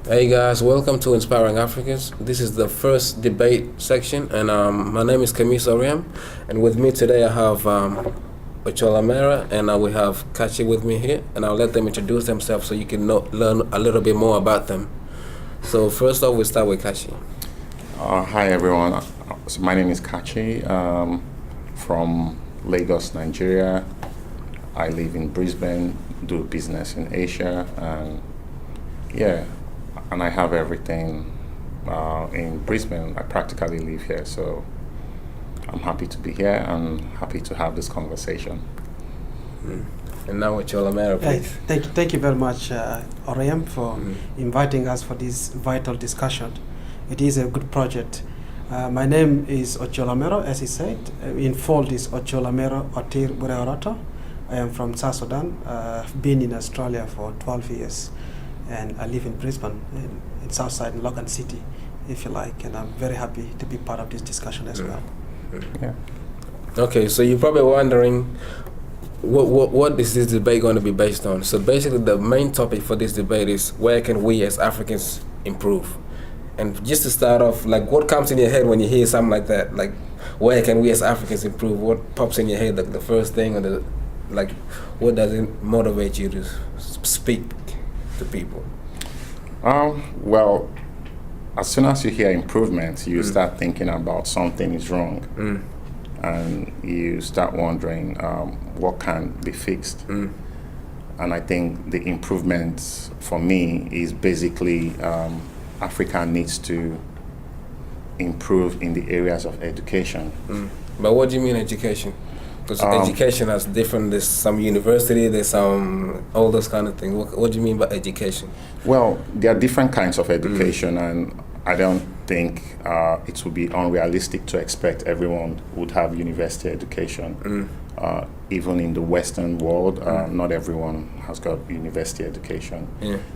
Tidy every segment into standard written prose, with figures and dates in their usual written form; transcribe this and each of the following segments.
Hey guys, welcome to Inspiring Africans. This is the first debate section, and my name is Kémis Oyiki, and with me today I have Ocholamero, and we have Kachi with me here, and I'll let them introduce themselves so you can learn a little bit more about them. So first off, we'll start with Kachi. Hi everyone, so my name is Kachi, from Lagos, Nigeria. I live in Brisbane, do business in Asia, and and I have everything in Brisbane. I practically live here, so I'm happy to be here and happy to have this conversation. And now Ocholamero, please. Thank you very much, Oriam, for inviting us for this vital discussion. It is a good project. My name is Ocholamero, as he said. In full, is Ocholamero Otir Oroto. I am from South Sudan. I've been in Australia for 12 years. And I live in Brisbane, in Southside, in Logan City, if you like. And I'm very happy to be part of this discussion as well. Yeah. Okay, so you're probably wondering, what is this debate going to be based on? So basically, the main topic for this debate is where can we as Africans improve? And just to start off, like, what comes in your head when you hear something like that? Like, where can we as Africans improve? What pops in your head, like the first thing, or what does it motivate you to speak to people? Well, as soon as you hear improvement, you start thinking about something is wrong, and you start wondering what can be fixed. And I think the improvement for me is basically Africa needs to improve in the areas of education. But what do you mean education? Because education has different, there's some university, there's some, all those kind of things. What do you mean by education? Well, there are different kinds of education, and I don't think it would be unrealistic to expect everyone would have university education. Even in the Western world, not everyone has got university education.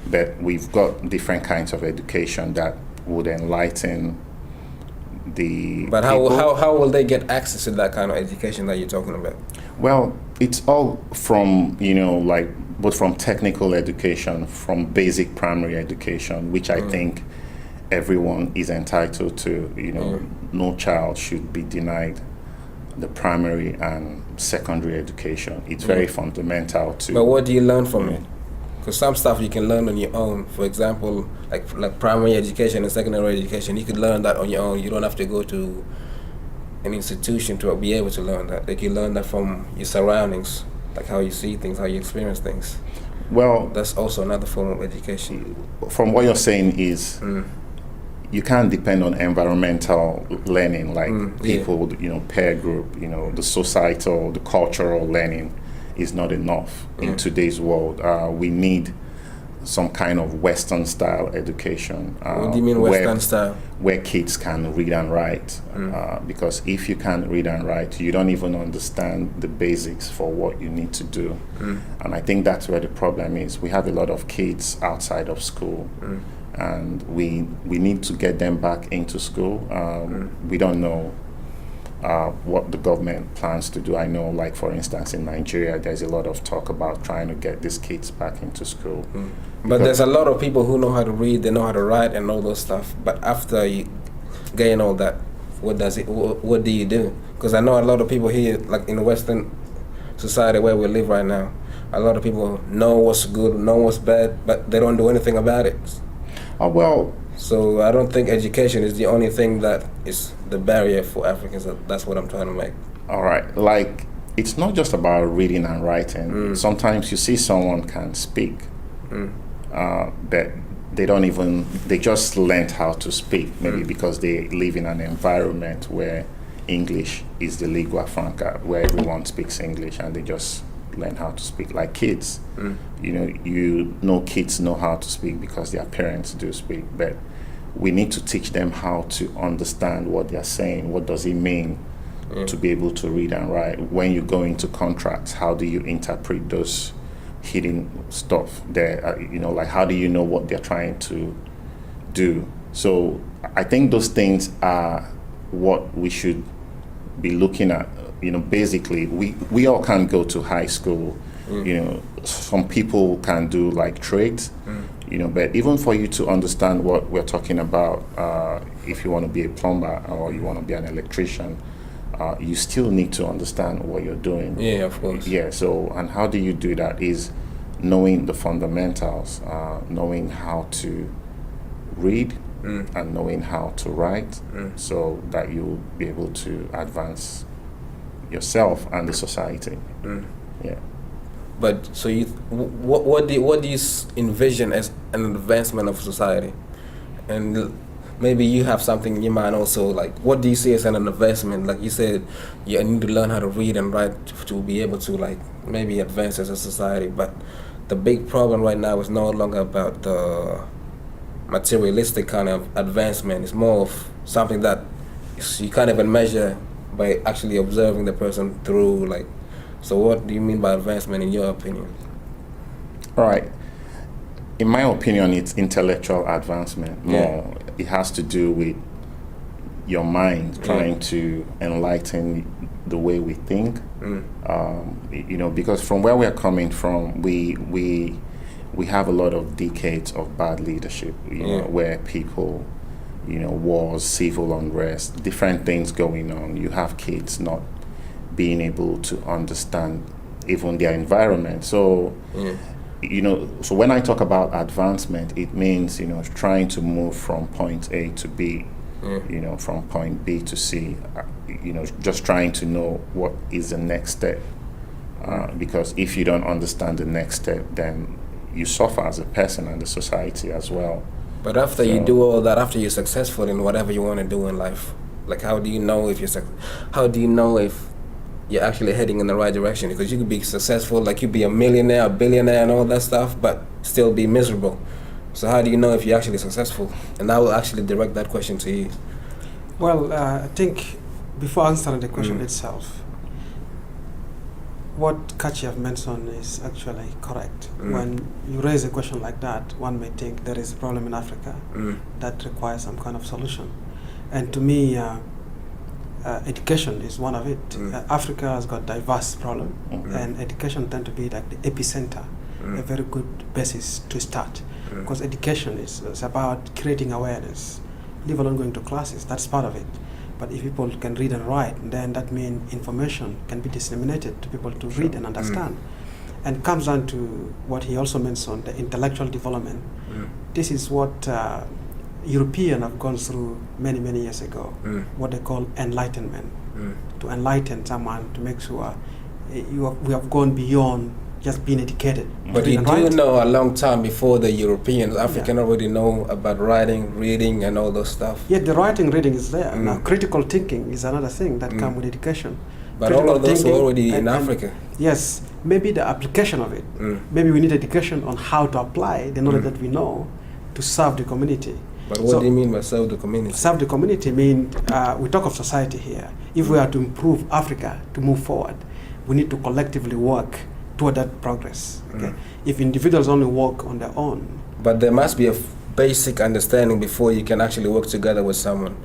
But we've got different kinds of education that would enlighten the But how will they get access to that kind of education that you're talking about? Well, it's all from, both from technical education, from basic primary education, which I think everyone is entitled to. No child should be denied the primary and secondary education. It's very fundamental to. But what do you learn from it? Because some stuff you can learn on your own. For example, like primary education and secondary education, you could learn that on your own. You don't have to go to an institution to be able to learn that. Like, you learn that from your surroundings, like how you see things, how you experience things. Well, that's also another form of education. From what you're saying is, you can't depend on environmental learning, like people, peer group, the societal, the cultural learning is not enough in today's world. We need some kind of Western style education. What do you mean Western style? Where kids can read and write. Because if you can't read and write, you don't even understand the basics for what you need to do. And I think that's where the problem is. We have a lot of kids outside of school, and we need to get them back into school. We don't know what the government plans to do. I know, like, for instance, in Nigeria, there's a lot of talk about trying to get these kids back into school. But there's a lot of people who know how to read, they know how to write and all those stuff. But after you gain all that, what do you do? Because I know a lot of people here, like in the Western society where we live right now, a lot of people know what's good, know what's bad, but they don't do anything about it. So I don't think education is the only thing that is the barrier for Africans. That's what I'm trying to make. All right. Like, it's not just about reading and writing. Sometimes you see someone can speak, but they just learned how to speak, maybe because they live in an environment where English is the lingua franca, where everyone speaks English, and they just learn how to speak. Like kids, kids know how to speak because their parents do speak, but we need to teach them how to understand what they're saying. What does it mean to be able to read and write? When you go into contracts, how do you interpret those hidden stuff there? Like, how do you know what they're trying to do? So I think those things are what we should be looking at. Basically, we all can't go to high school. Some people can do like trades. But even for you to understand what we're talking about, if you want to be a plumber or you want to be an electrician, you still need to understand what you're doing. Yeah, of course. Yeah, so, and how do you do that is knowing the fundamentals, knowing how to read and knowing how to write, so that you'll be able to advance yourself and the society. Yeah. But so what do you envision as an advancement of society? And maybe you have something in your mind also, like what do you see as an investment? Like you said, you need to learn how to read and write to be able to like maybe advance as a society. But the big problem right now is no longer about the materialistic kind of advancement. It's more of something that you can't even measure by actually observing the person through like. So what do you mean by advancement in your opinion? All right. In my opinion, it's intellectual advancement more. It has to do with your mind trying to enlighten the way we think. Because from where we're coming from, we have a lot of decades of bad leadership, where people, wars, civil unrest, different things going on. You have kids not being able to understand even their environment. So, so when I talk about advancement, it means, trying to move from point A to B, from point B to C, just trying to know what is the next step. Because if you don't understand the next step, then you suffer as a person and the society as well. But after you do all that, after you're successful in whatever you want to do in life, like how do you know if you're actually heading in the right direction? Because you could be successful, like you'd be a millionaire, a billionaire and all that stuff, but still be miserable. So how do you know if you're actually successful? And I will actually direct that question to you. Well, I think before answering the question itself, what Kachi have mentioned is actually correct. When you raise a question like that, one may think there is a problem in Africa that requires some kind of solution. And to me, education is one of it. Africa has got diverse problem, and education tend to be like the epicenter, a very good basis to start. Because education is about creating awareness, leave alone going to classes, that's part of it. But if people can read and write, then that means information can be disseminated to people to read and understand. And comes down to what he also mentioned, the intellectual development. This is what Europeans have gone through many, many years ago, what they call enlightenment. To enlighten someone, to make sure we have gone beyond just being educated. But you do know a long time before the Europeans, African already know about writing, reading and all those stuff. Yeah, the writing, reading is there. Now, critical thinking is another thing that comes with education. But Critical all of those were already in and Africa. Yes, maybe the application of it. Maybe we need education on how to apply the knowledge that we know to serve the community. But what do you mean by serve the community? Serve the community means, we talk of society here. If we are to improve Africa, to move forward, we need to collectively work toward that progress. Okay? If individuals only work on their own. But there must be a basic understanding before you can actually work together with someone.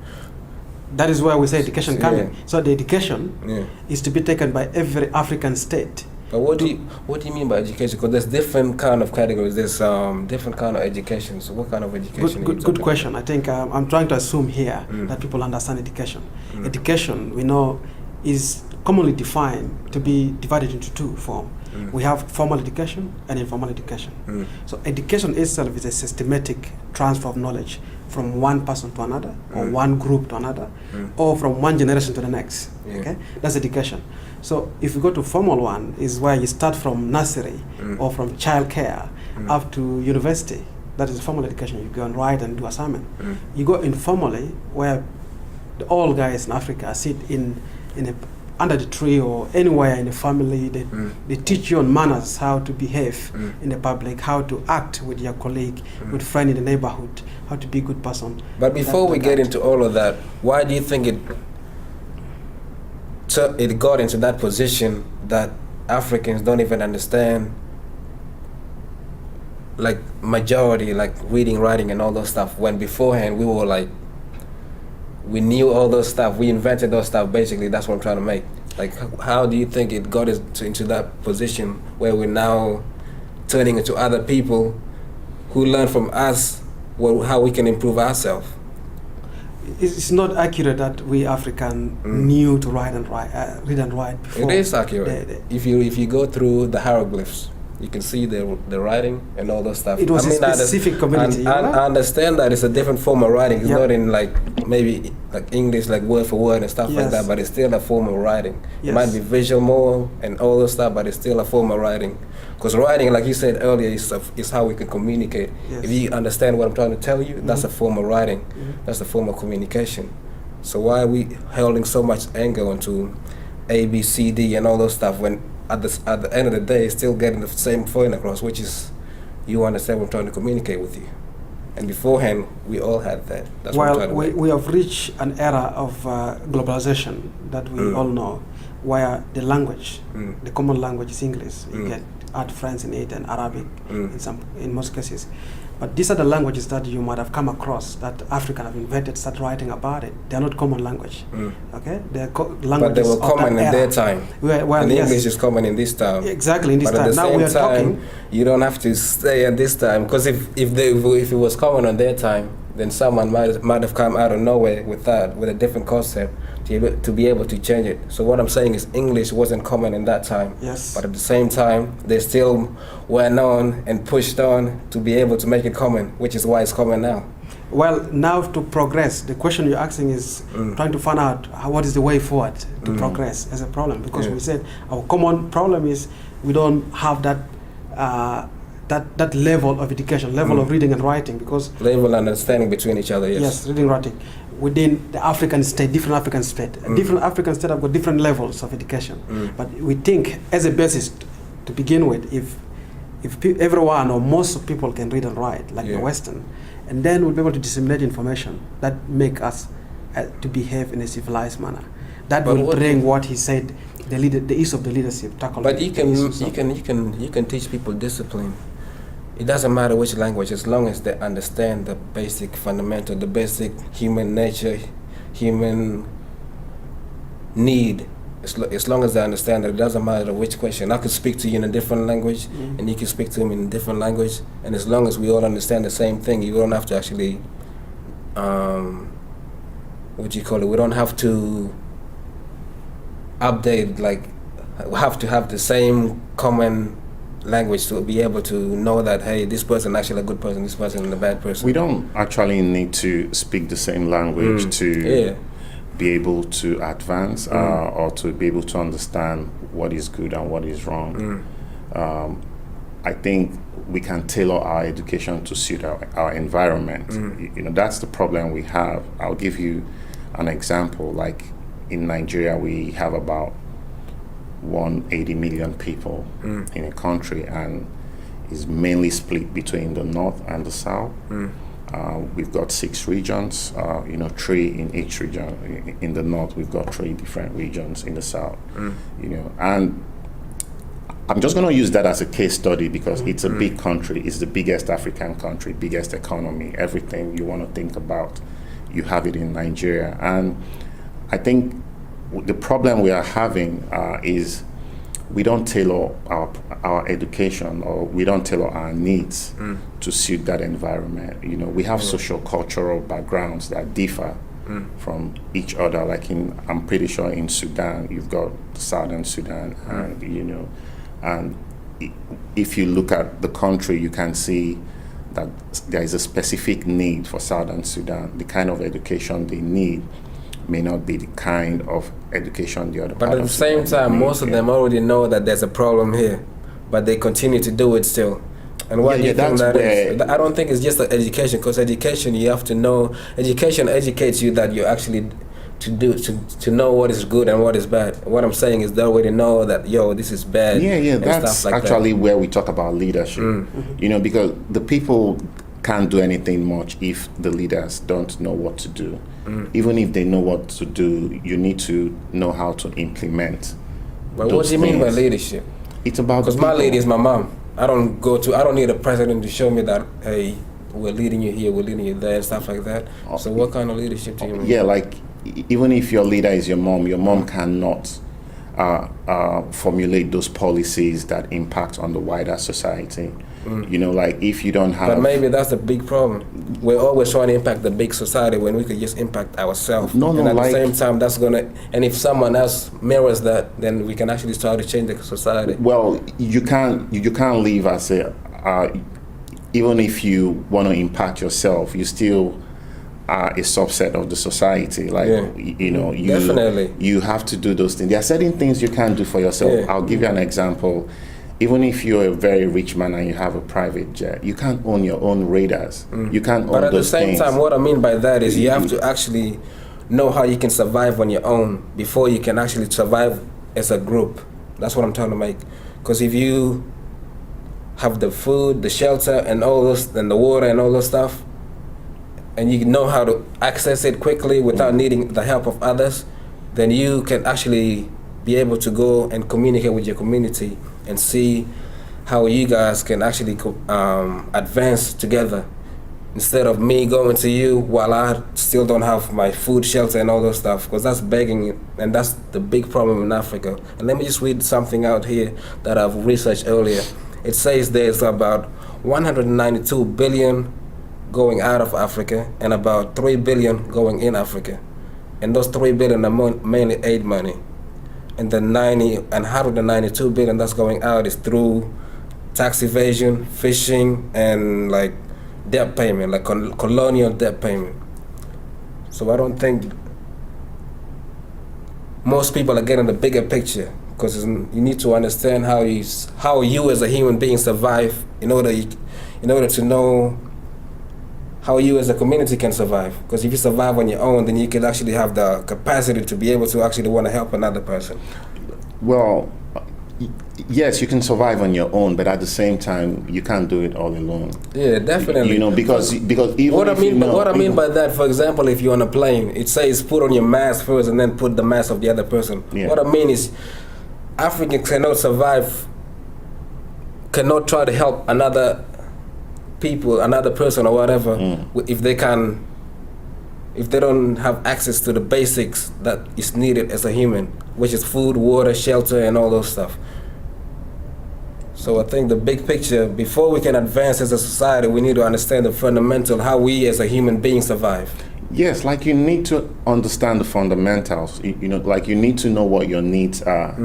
That is where we say education coming. So the education is to be taken by every African state. But what do you mean by education? Because there's different kind of categories. There's different kind of education. So what kind of education? Good question. I think I'm trying to assume here that people understand education. Education, we know, is commonly defined to be divided into two forms. We have formal education and informal education. So education itself is a systematic transfer of knowledge from one person to another, or one group to another, or from one generation to the next. Okay, that's education. So if you go to formal one, is where you start from nursery or from child care up to university. That is formal education. You go and write and do assignment. You go informally, where the old guys in Africa sit under the tree or anywhere in the family. They teach you on manners, how to behave in the public, how to act with your colleague, with friend in the neighborhood, how to be a good person. But before we get into all of that, why do you think it got into that position that Africans don't even understand, like majority, like reading, writing and all those stuff, when beforehand we were like, we knew all those stuff, we invented those stuff, basically. That's what I'm trying to make. Like, how do you think it got us into that position where we're now turning into other people who learn from us how we can improve ourselves. It's not accurate that we African knew to read and write before. It is accurate. If you go through the hieroglyphs, you can see the writing and all those stuff. It was a specific community. I understand that it's a different form of writing. It's not in maybe like English, like word for word and stuff like that, but it's still a form of writing. It might be visual more and all those stuff, but it's still a form of writing. Because writing, like you said earlier, is how we can communicate. Yes. If you understand what I'm trying to tell you, that's a form of writing. That's a form of communication. So why are we holding so much anger onto A, B, C, D and all those stuff when at the end of the day, still getting the same point across, which is you understand what I'm trying to communicate with you. And beforehand, we all had that. That's well, we have reached an era of globalization that we all know, where the language, the common language is English. You get add French in it and Arabic in most cases. But these are the languages that you might have come across that African have invented, start writing about it. They are not common language. Okay, they're languages. But they were common in their time. And English is common in this time. Exactly, in this time. But at the now same we are time, talking. you don't have to stay at this time, because if it was common on their time, then someone might have come out of nowhere with a different concept to be able to change it. So what I'm saying is English wasn't common in that time. Yes. But at the same time, they still were known and pushed on to be able to make it common, which is why it's common now. Well, now to progress, the question you're asking is trying to find out what is the way forward to progress as a problem, because we said our common problem is we don't have that that level of education, level of reading and writing, because level understanding between each other. Yes, reading and writing within the African state, different African state, different African state have got different levels of education. But we think as a basis to begin with, if everyone or most of people can read and write like the Western, and then we'll be able to disseminate information that make us to behave in a civilized manner. That will bring what he said, the ease of the leadership. But you can teach people discipline. It doesn't matter which language, as long as they understand the basic fundamental, the basic human nature, human need. As long as they understand that, it doesn't matter which question. I could speak to you in a different language, and you can speak to him in a different language, and as long as we all understand the same thing, you don't have to actually, we don't have to update, we have to have the same common language to be able to know that, hey, this person actually a good person, this person is a bad person. We don't actually need to speak the same language to be able to advance or to be able to understand what is good and what is wrong. I think we can tailor our education to suit our environment. That's the problem we have. I'll give you an example. Like in Nigeria, we have about 180 million people in a country, and is mainly split between the north and the south. We've got 6 regions, 3 in each region. In the north, we've got 3 different regions. In the south, and I'm just going to use that as a case study because it's a big country. It's the biggest African country, biggest economy. Everything you want to think about, you have it in Nigeria. And I think the problem we are having is we don't tailor our education, or we don't tailor our needs to suit that environment. We have social cultural backgrounds that differ from each other. Like I'm pretty sure in Sudan, you've got Southern Sudan, and if you look at the country, you can see that there is a specific need for Southern Sudan. The kind of education they need may not be the kind of education the other part. But at the same time, most of them already know that there's a problem here, but they continue to do it still. And why do you think that is? I don't think it's just the education, because education, you have to know. Education educates you that you actually to know what is good and what is bad. What I'm saying is they already know that this is bad. That's stuff like actually where we talk about leadership. Because the people can't do anything much if the leaders don't know what to do. Even if they know what to do, you need to know how to implement. But what do you mean by leadership? It's about, because my leader is my mom. I don't need a president to show me that, hey, we're leading you here, we're leading you there, and stuff like that. So what kind of leadership do you mean? Yeah, like even if your leader is your mom cannot formulate those policies that impact on the wider society. You know, like if you don't have... But maybe that's the big problem. We're always trying to impact the big society when we could just impact ourselves. And at the same time, that's going to... And if someone else mirrors that, then we can actually start to change the society. Well, you can't live as a... even if you want to impact yourself, you still are a subset of the society. Like, you know, you have to do those things. There are certain things you can't do for yourself. Yeah. I'll give you an example. Even if you're a very rich man and you have a private jet, you can't own your own radars. You can't own those things. But at the same time, what I mean by that is you have to actually know how you can survive on your own before you can actually survive as a group. That's what I'm trying to make. Because if you have the food, the shelter, and all those, and the water and all those stuff, and you know how to access it quickly without needing the help of others, then you can actually be able to go and communicate with your community and see how you guys can actually advance together, instead of me going to you while I still don't have my food, shelter, and all those stuff, because that's begging, and that's the big problem in Africa. And let me just read something out here that I've researched earlier. It says there's about 192 billion going out of Africa and about 3 billion going in Africa. And those 3 billion are mainly aid money. And the 192 billion that's going out is through tax evasion, fishing, and like debt payment, like colonial debt payment. So I don't think most people are getting the bigger picture, because you need to understand how you as a human being survive in order to know how you as a community can survive. Because if you survive on your own, then you can actually have the capacity to be able to actually want to help another person. Well, yes, you can survive on your own, but at the same time, you can't do it all alone. Yeah, definitely. You know, because even what I mean by that, for example, if you're on a plane, it says put on your mask first and then put the mask of the other person. Yeah. What I mean is, Africans cannot survive, cannot try to help another person or whatever, if they don't have access to the basics that is needed as a human, which is food, water, shelter, and all those stuff. So I think the big picture, before we can advance as a society, we need to understand the fundamental, how we as a human being survive. Yes, like you need to understand the fundamentals. You know, like you need to know what your needs are.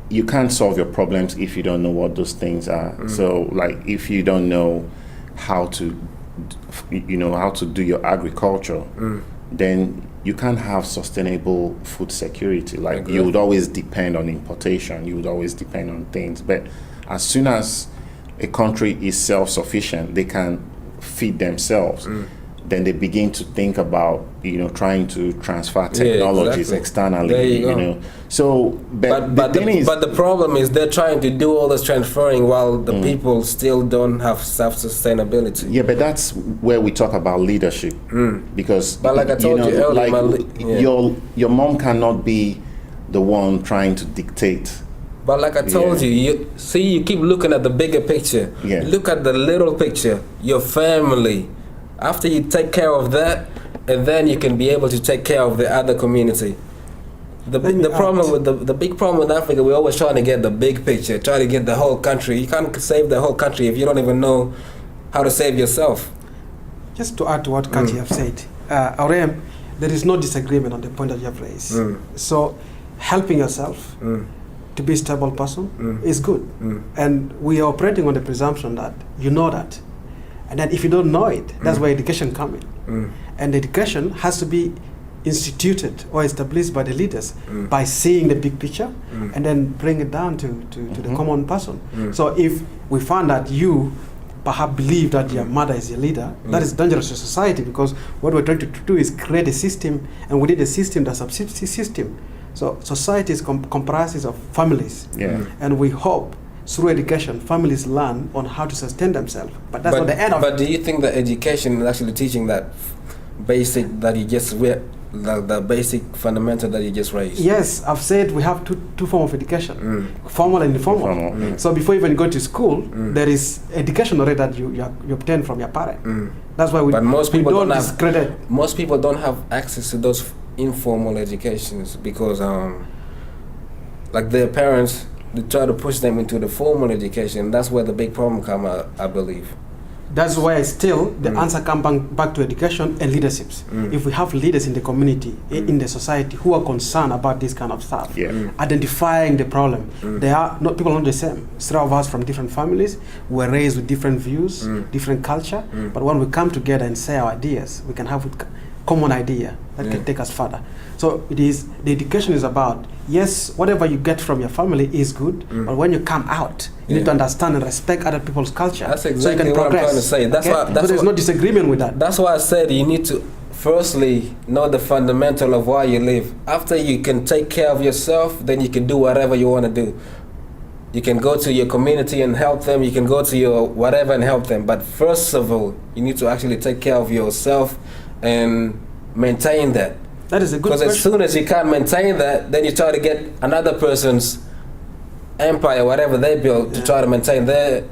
You can't solve your problems if you don't know what those things are. So like if you don't know how to do your agriculture, then you can't have sustainable food security. Like you would always depend on importation, you would always depend on things. But as soon as a country is self-sufficient, they can feed themselves, then they begin to think about, trying to transfer technologies externally, you know. So, but the problem is they're trying to do all this transferring while the people still don't have self-sustainability. Yeah, but that's where we talk about leadership, because but like I told you earlier, your mom cannot be the one trying to dictate. But like I told you, you keep looking at the bigger picture. Yeah. Look at the little picture, your family. After you take care of that, and then you can be able to take care of the other community. The big problem with Africa, we're always trying to get the big picture, try to get the whole country. You can't save the whole country if you don't even know how to save yourself. Just to add to what Kachi have said, Aurem, there is no disagreement on the point that you have raised. So helping yourself to be a stable person is good. And we are operating on the presumption that you know that. And then if you don't know it, that's where education comes in. And education has to be instituted or established by the leaders by seeing the big picture and then bring it down to the common person. So if we find that you perhaps believe that your mother is your leader, that is dangerous to society, because what we're trying to do is create a system, and within the system, that's a system. So society is comprises of families, and we hope through education, families learn on how to sustain themselves. But that's not the end of it. But do you think that education is actually teaching that basic that you just the basic fundamental that you just raised? Yes, I've said we have two forms of education, formal and informal. So before you even go to school, there is education already that you obtain from your parent. That's why we. But most people don't discredit. Most people don't have access to those informal educations because like their parents, they try to push them into the formal education. That's where the big problem come out, I believe. That's why still the answer comes back to education and leaderships. If we have leaders in the community, in the society, who are concerned about this kind of stuff, identifying the problem, they are not people are not the same. Three of us from different families were raised with different views, different culture. But when we come together and say our ideas, we can have a common idea that can take us further. So it is the education is about, yes, whatever you get from your family is good, but when you come out, you need to understand and respect other people's culture. That's exactly so you can what progress. I'm trying to say. That's why. But there's no disagreement with that. That's why I said you need to firstly know the fundamental of why you live. After you can take care of yourself, then you can do whatever you want to do. You can go to your community and help them. You can go to your whatever and help them. But first of all, you need to actually take care of yourself and maintain that. That is a good question. Because as soon as you can't maintain that, then you try to get another person's empire, whatever they built, to try to maintain themselves.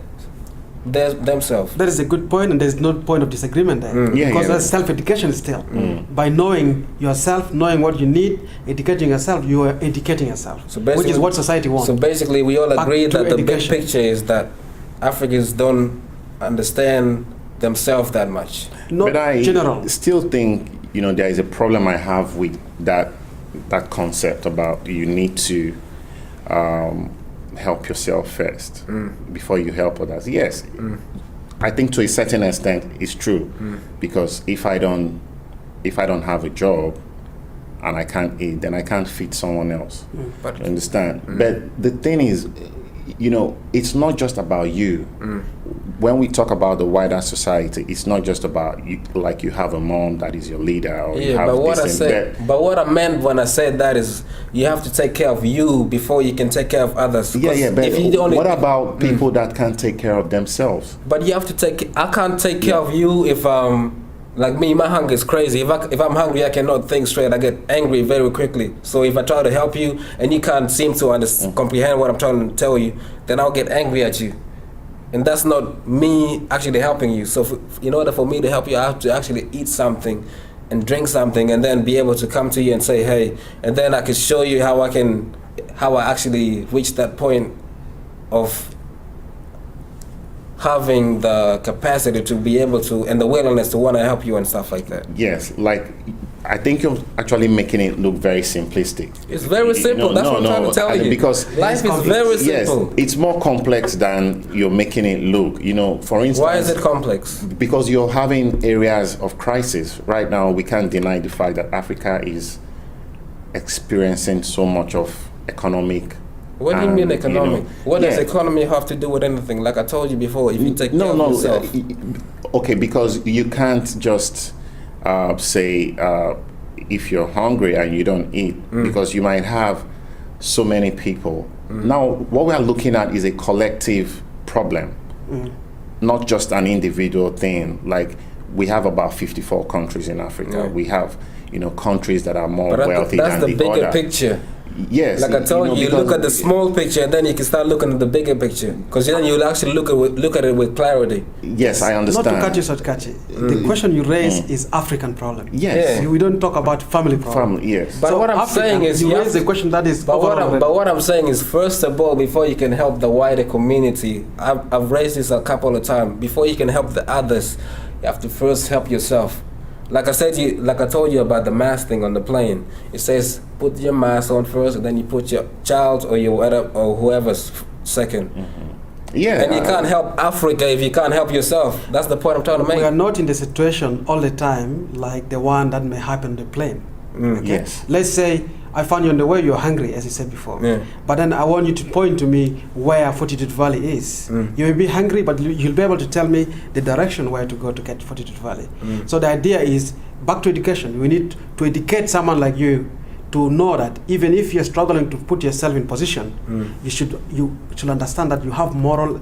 That is a good point, and there's no point of disagreement there. Because that's self-education still. By knowing yourself, knowing what you need, educating yourself, you are educating yourself, So which is what society wants. So basically, we all Back agree to that the big education. picture is that Africans don't understand themselves that much. Not But I general. still think, there is a problem I have with that concept about you need to help yourself first before you help others. Yes, I think to a certain extent it's true, because if I don't have a job and I can't eat, then I can't feed someone else. But You understand? But the thing is, it's not just about you. When we talk about the wider society, it's not just about you, like you have a mom that is your leader, or you have but what I this and said, that. but what I meant when I said that is you have to take care of you before you can take care of others. But if you don't, what about people that can't take care of themselves? But you have to take. I can't take care of you if like me. My hunger is crazy. If I'm hungry, I cannot think straight. I get angry very quickly. So if I try to help you and you can't seem to comprehend what I'm trying to tell you, then I'll get angry at you. And that's not me actually helping you. So in order for me to help you, I have to actually eat something and drink something and then be able to come to you and say, hey, and then I can show you how I actually reach that point of having the capacity to be able to, and the willingness to want to help you and stuff like that. Yes, I think you're actually making it look very simplistic. It's very simple. That's what I'm trying to tell you. Because life is very yes, simple. it's more complex than you're making it look. For instance, Why is it complex? Because you're having areas of crisis. Right now, we can't deny the fact that Africa is experiencing so much of economic. What do you mean economic? What does economy have to do with anything? Like I told you before, if you take care of yourself. Okay, because you can't just say if you're hungry and you don't eat, because you might have so many people. Now, what we are looking at is a collective problem, not just an individual thing. Like we have about 54 countries in Africa. We have, countries that are more wealthy than the other. That's the bigger picture. Yes, like I told you, look at the small picture, and then you can start looking at the bigger picture, because then you'll actually look at it with clarity. Yes, I understand. Not to cut you short, Kachi. The question you raise is African problem. Yes, we don't talk about family problem. Yes, but so what I'm saying is you raise the question that is. But what I'm saying is, first of all, before you can help the wider community, I've raised this a couple of times. Before you can help the others, you have to first help yourself. Like I told you about the mask thing on the plane. It says put your mask on first, and then you put your child or your whoever's second. Yeah, And you can't help Africa if you can't help yourself. That's the point I'm trying to make. We are not in the situation all the time like the one that may happen on the plane. Okay? Yes. Let's say I found you on the way, you're hungry, as you said before. Yeah. But then I want you to point to me where Fortitude Valley is. You may be hungry, but you'll be able to tell me the direction where to go to get Fortitude Valley. So the idea is, back to education. We need to educate someone like you to know that even if you're struggling to put yourself in position, you should understand that you have moral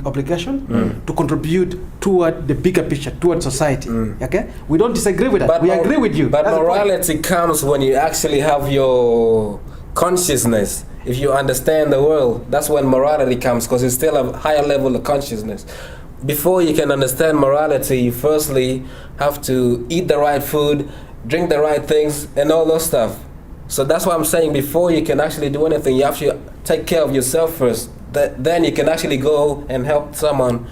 obligation to contribute toward the bigger picture, toward society. Okay, we don't disagree with that. But we agree with you. But That's morality comes when you actually have your consciousness. If you understand the world, that's when morality comes, because it's still a higher level of consciousness. Before you can understand morality, you firstly have to eat the right food, drink the right things, and all those stuff. So that's why I'm saying before you can actually do anything, you have to take care of yourself first. Then you can actually go and help someone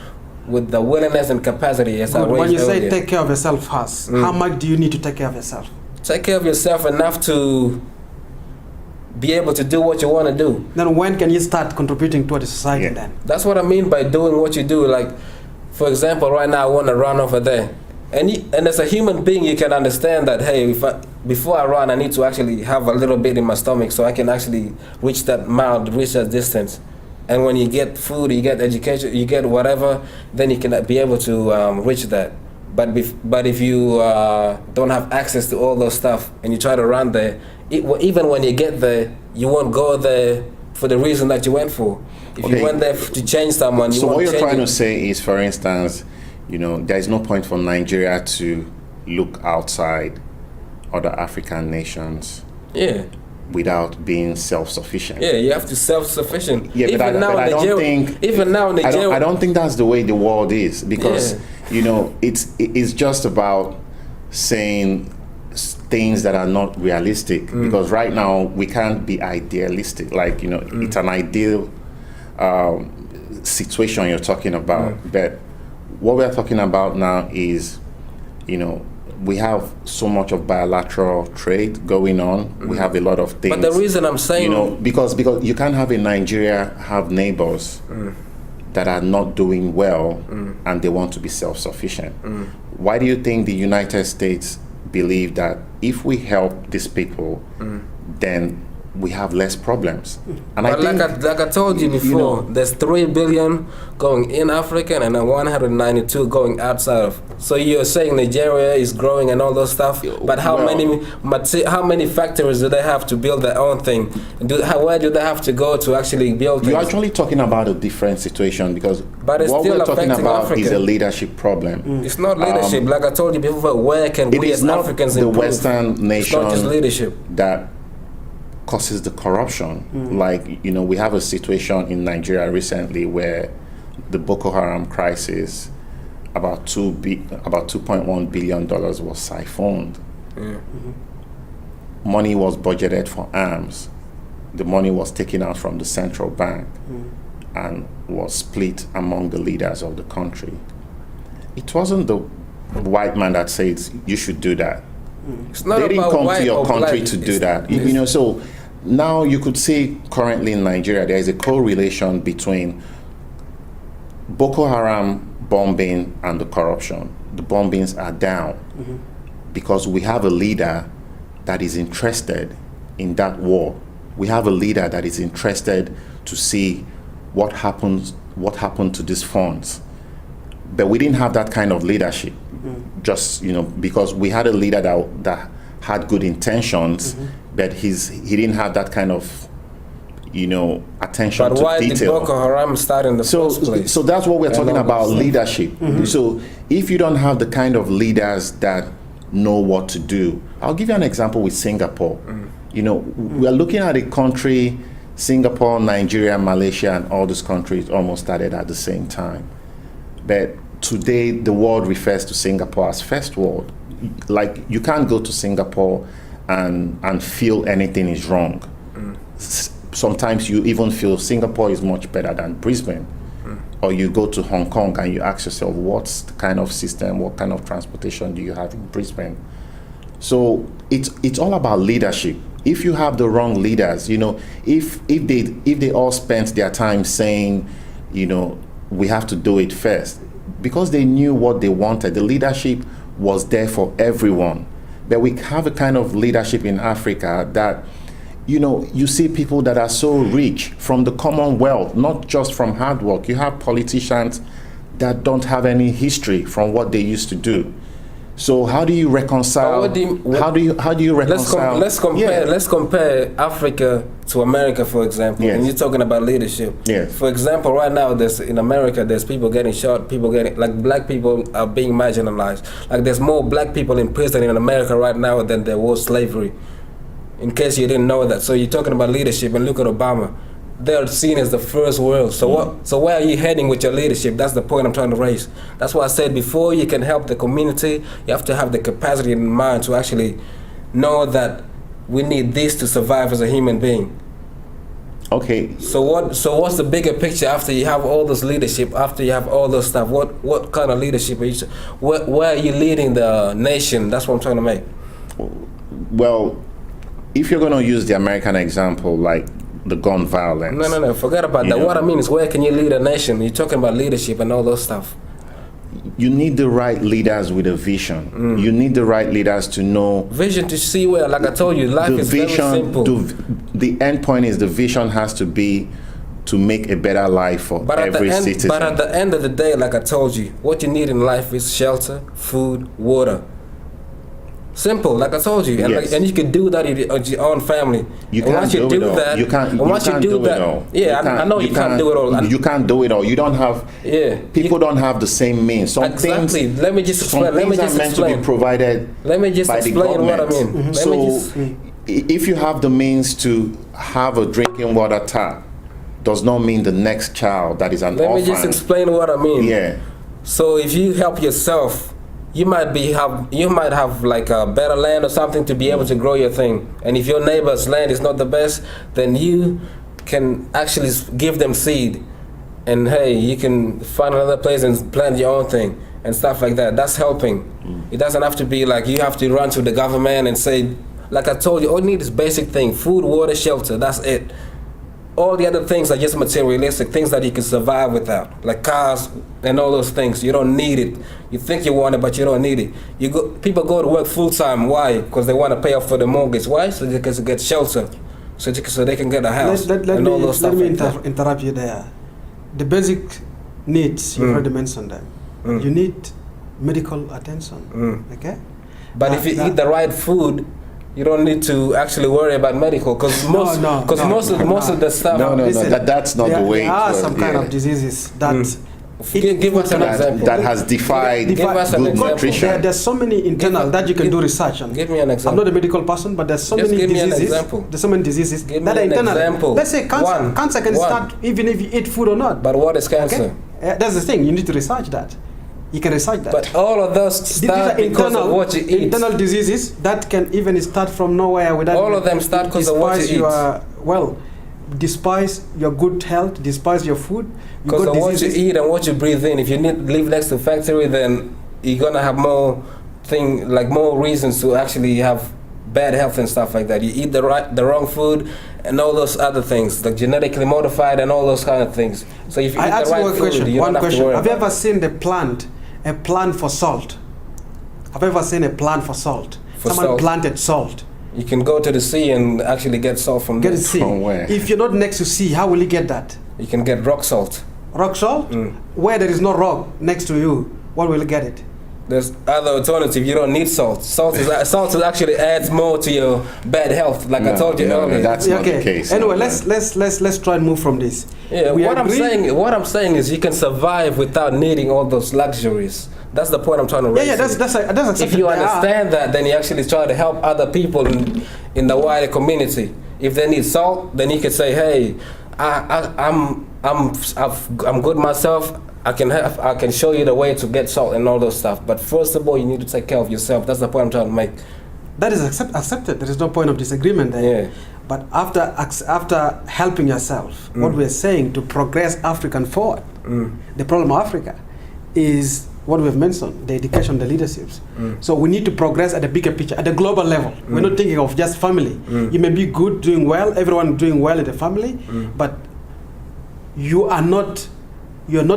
with the willingness and capacity. As I When you say earlier. take care of yourself first, how much do you need to take care of yourself? Take care of yourself enough to be able to do what you want to do. Then when can you start contributing to the society then? That's what I mean by doing what you do. Like, for example, right now I want to run over there. And as a human being, you can understand that, hey, before I run, I need to actually have a little bit in my stomach so I can actually reach that mile, reach that distance. And when you get food, you get education, you get whatever, then you can be able to reach that. But if you don't have access to all those stuff and you try to run there, even when you get there, you won't go there for the reason that you went for. If you went there to change someone, so what you're trying to say is, for instance, there is no point for Nigeria to look outside other African nations. Yeah. Without being self-sufficient. Yeah, you have to self-sufficient. Yeah, but I don't think. I don't think that's the way the world is, because it's just about saying things that are not realistic. Because right now we can't be idealistic. Like it's an ideal situation you're talking about, but what we're talking about now is, we have so much of bilateral trade going on. We have a lot of things. But the reason I'm saying, because you can't have in Nigeria have neighbors that are not doing well and they want to be self-sufficient. Why do you think the United States believe that if we help these people, then we have less problems? And but like I told you before, there's 3 billion going in Africa and then 192 going outside of. So you're saying Nigeria is growing and all those stuff, but how many factories do they have to build their own thing? Where do they have to go to actually build things? You're actually talking about a different situation, because what we're talking about Africa is a leadership problem. It's not leadership. Like I told you before, where can we as Africans improve? It is not the Western nation it's not just leadership that causes the corruption. Like, we have a situation in Nigeria recently where the Boko Haram crisis, about $2.1 billion was siphoned. Money was budgeted for arms. The money was taken out from the central bank and was split among the leaders of the country. It wasn't the white man that said you should do that. It's not they didn't about come white to your or country black. to do that. So now you could see currently in Nigeria there is a correlation between Boko Haram bombing and the corruption. The bombings are down because we have a leader that is interested in that war. We have a leader that is interested to see what happened to these funds. But we didn't have that kind of leadership. Just because we had a leader that had good intentions, but he didn't have that kind of attention to detail. But why did Boko Haram start in the first place? So that's what we're talking about, leadership. So if you don't have the kind of leaders that know what to do, I'll give you an example with Singapore. We are looking at a country, Singapore, Nigeria, Malaysia, and all these countries almost started at the same time. But today, the world refers to Singapore as first world. Like, you can't go to Singapore and feel anything is wrong. Sometimes you even feel Singapore is much better than Brisbane. Or you go to Hong Kong and you ask yourself, what's the kind of system, what kind of transportation do you have in Brisbane? So it's all about leadership. If you have the wrong leaders, if they all spent their time saying, we have to do it first, because they knew what they wanted. The leadership was there for everyone. But we have a kind of leadership in Africa that, you see people that are so rich from the Commonwealth, not just from hard work. You have politicians that don't have any history from what they used to do. So how do you reconcile? How do you reconcile? Let's compare Africa to America, for example. Yes. And you're talking about leadership. Yes. For example, right now in America, there's people getting shot, black people are being marginalized. Like, there's more black people in prison in America right now than there was slavery. In case you didn't know that. So you're talking about leadership, and look at Obama. They're seen as the first world. So where are you heading with your leadership? That's the point I'm trying to raise. That's why I said before you can help the community, you have to have the capacity in mind to actually know that we need this to survive as a human being. Okay. So what's the bigger picture after you have all this leadership, after you have all this stuff? What kind of leadership are you? Where are you leading the nation? That's what I'm trying to make. Well, if you're going to use the American example, like the gun violence. No, forget about that. What I mean is, where can you lead a nation? You're talking about leadership and all those stuff. You need the right leaders with a vision. You need the right leaders to know. Vision to see where, like I told you, life is very simple. The end point is the vision has to be to make a better life for every citizen. But at the end of the day, like I told you, what you need in life is shelter, food, water. Simple, like I told you, and, Yes. and you can do that with your own family. You And can't once do it all. that, You can't. and You once can't you do do that, it all. yeah, I know you can't do it all. You can't do it all. You don't have. Yeah, People don't have the same means. Some exactly. things. Let me just Some explain. Let me things just are meant to explain. be provided. Let me just by the explain what I government. mean. Let So, me just, if you have the means to have a drinking water tap, does not mean the next child that is an let me orphan. just explain what I mean. Yeah. So if you help yourself, you might have like a better land or something to be able to grow your thing. And if your neighbor's land is not the best, then you can actually give them seed. And hey, you can find another place and plant your own thing and stuff like that. That's helping. It doesn't have to be like you have to run to the government and say, like I told you, all you need is basic thing: food, water, shelter. That's it. All the other things are just materialistic, things that you can survive without, like cars and all those things. You don't need it. You think you want it, but you don't need it. People go to work full time. Why? Because they want to pay off for the mortgage. Why? So they can get shelter, so they can get a house Let and all those stuff. me Like that. interrupt you there. The basic needs, you've already mentioned them. You need medical attention, okay? But if you eat the right food, you don't need to actually worry about medical, because most of the stuff. Listen, that's not the way. There are it some works, kind yeah. of diseases that Give us an example. that has defied Give us an good example. nutrition. There's so many internal that you can do research on. Give me an example. I'm not a medical person, but there's so Just many give me an diseases. example. There's so many diseases Give that me are an internal. example. Let's say cancer. Cancer can One. start even if you eat food or not. But what is cancer? Okay? That's the thing. You need to research that. You can research that. But all of those These start are because of what you eat. internal diseases that can even start from nowhere without. All of them start because of what you eat. Despise your good health, despise your food. Because of what you eat and what you breathe in. If you live next to a factory, then you're gonna have more reasons to actually have bad health and stuff like that. You eat the wrong food and all those other things, like genetically modified and all those kind of things. So if you eat the right food, you don't have to worry. Have you ever seen a plant for salt? Have you ever seen a plant for salt? Someone planted salt. You can go to the sea and actually get salt from there. From where? If you're not next to sea, how will you get that? You can get rock salt. Rock salt? Where there is no rock next to you, what will you get it? There's other alternative. You don't need salt. Salt actually adds more to your bad health, like I told you earlier. That's not the case. Anyway, let's try and move from this. Yeah, what I'm saying is you can survive without needing all those luxuries. That's the point I'm trying to raise. Yeah, that's accepted. If you understand that, then you actually try to help other people in the wider community. If they need salt, then you can say, "Hey, I'm good myself. I can show you the way to get salt and all those stuff. But first of all, you need to take care of yourself." That's the point I'm trying to make. That is accepted. There is no point of disagreement there. Yeah. But after helping yourself, what we're saying to progress African forward, the problem of Africa is what we've mentioned, the education, the leaderships. So we need to progress at a bigger picture, at a global level. We're not thinking of just family. You may be good, doing well, everyone doing well in the family, but you're not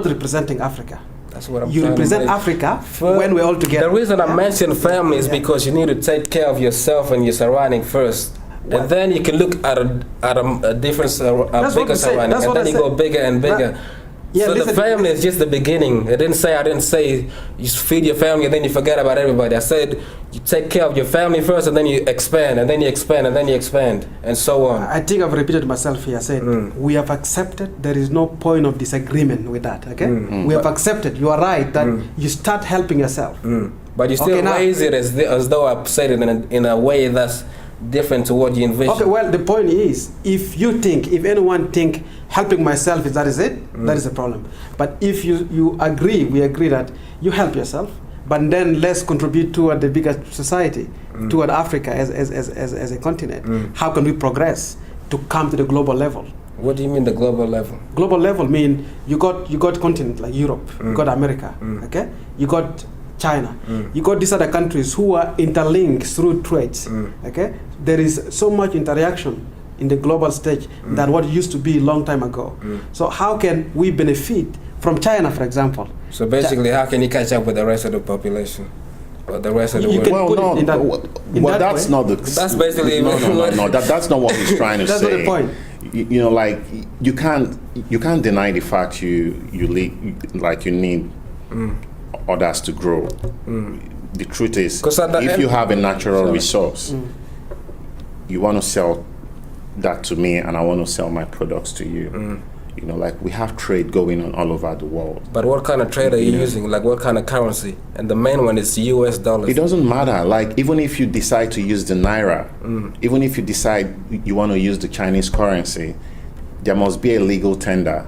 representing Africa. That's what I'm You represent Africa when we're all together. The reason I mention family is because you need to take care of yourself and your surrounding first. And then you can look at a different, bigger surrounding, and then you go bigger and bigger. So the family is just the beginning. I didn't say you feed your family and then you forget about everybody. I said you take care of your family first and then you expand and then you expand and then you expand and so on. I think I've repeated myself here. I said we have accepted. There is no point of disagreement with that. Okay, we have accepted. You are right that you start helping yourself. But you still raise it as though I said it in a way that's different to what you envision. Okay, well, the point is, if anyone think helping myself that is it, that is a problem. But if we agree that you help yourself, but then let's contribute toward the bigger society, toward Africa as a continent. How can we progress to come to the global level? What do you mean the global level? Global level mean you got continent like Europe, you got America, okay? You got China, you got these other countries who are interlinked through trades, okay? There is so much interaction in the global stage than what used to be a long time ago. So how can we benefit from China, for example? So basically, how can you catch up with the rest of the population? Or the rest of the You world? can Well, put no, it in that, in well, that that's way. not the. That's basically no. That's not what he's trying to That's say. not the point. You know, like you can't deny the fact you need others to grow. The truth is, 'Cause at the if end- you have a natural Sorry. resource, you want to sell that to me, and I want to sell my products to you. You know, like we have trade going on all over the world. But what kind of trade are you using? Like what kind of currency? And the main one is US dollars. It doesn't matter. Like even if you decide to use the naira, even if you decide you want to use the Chinese currency, there must be a legal tender.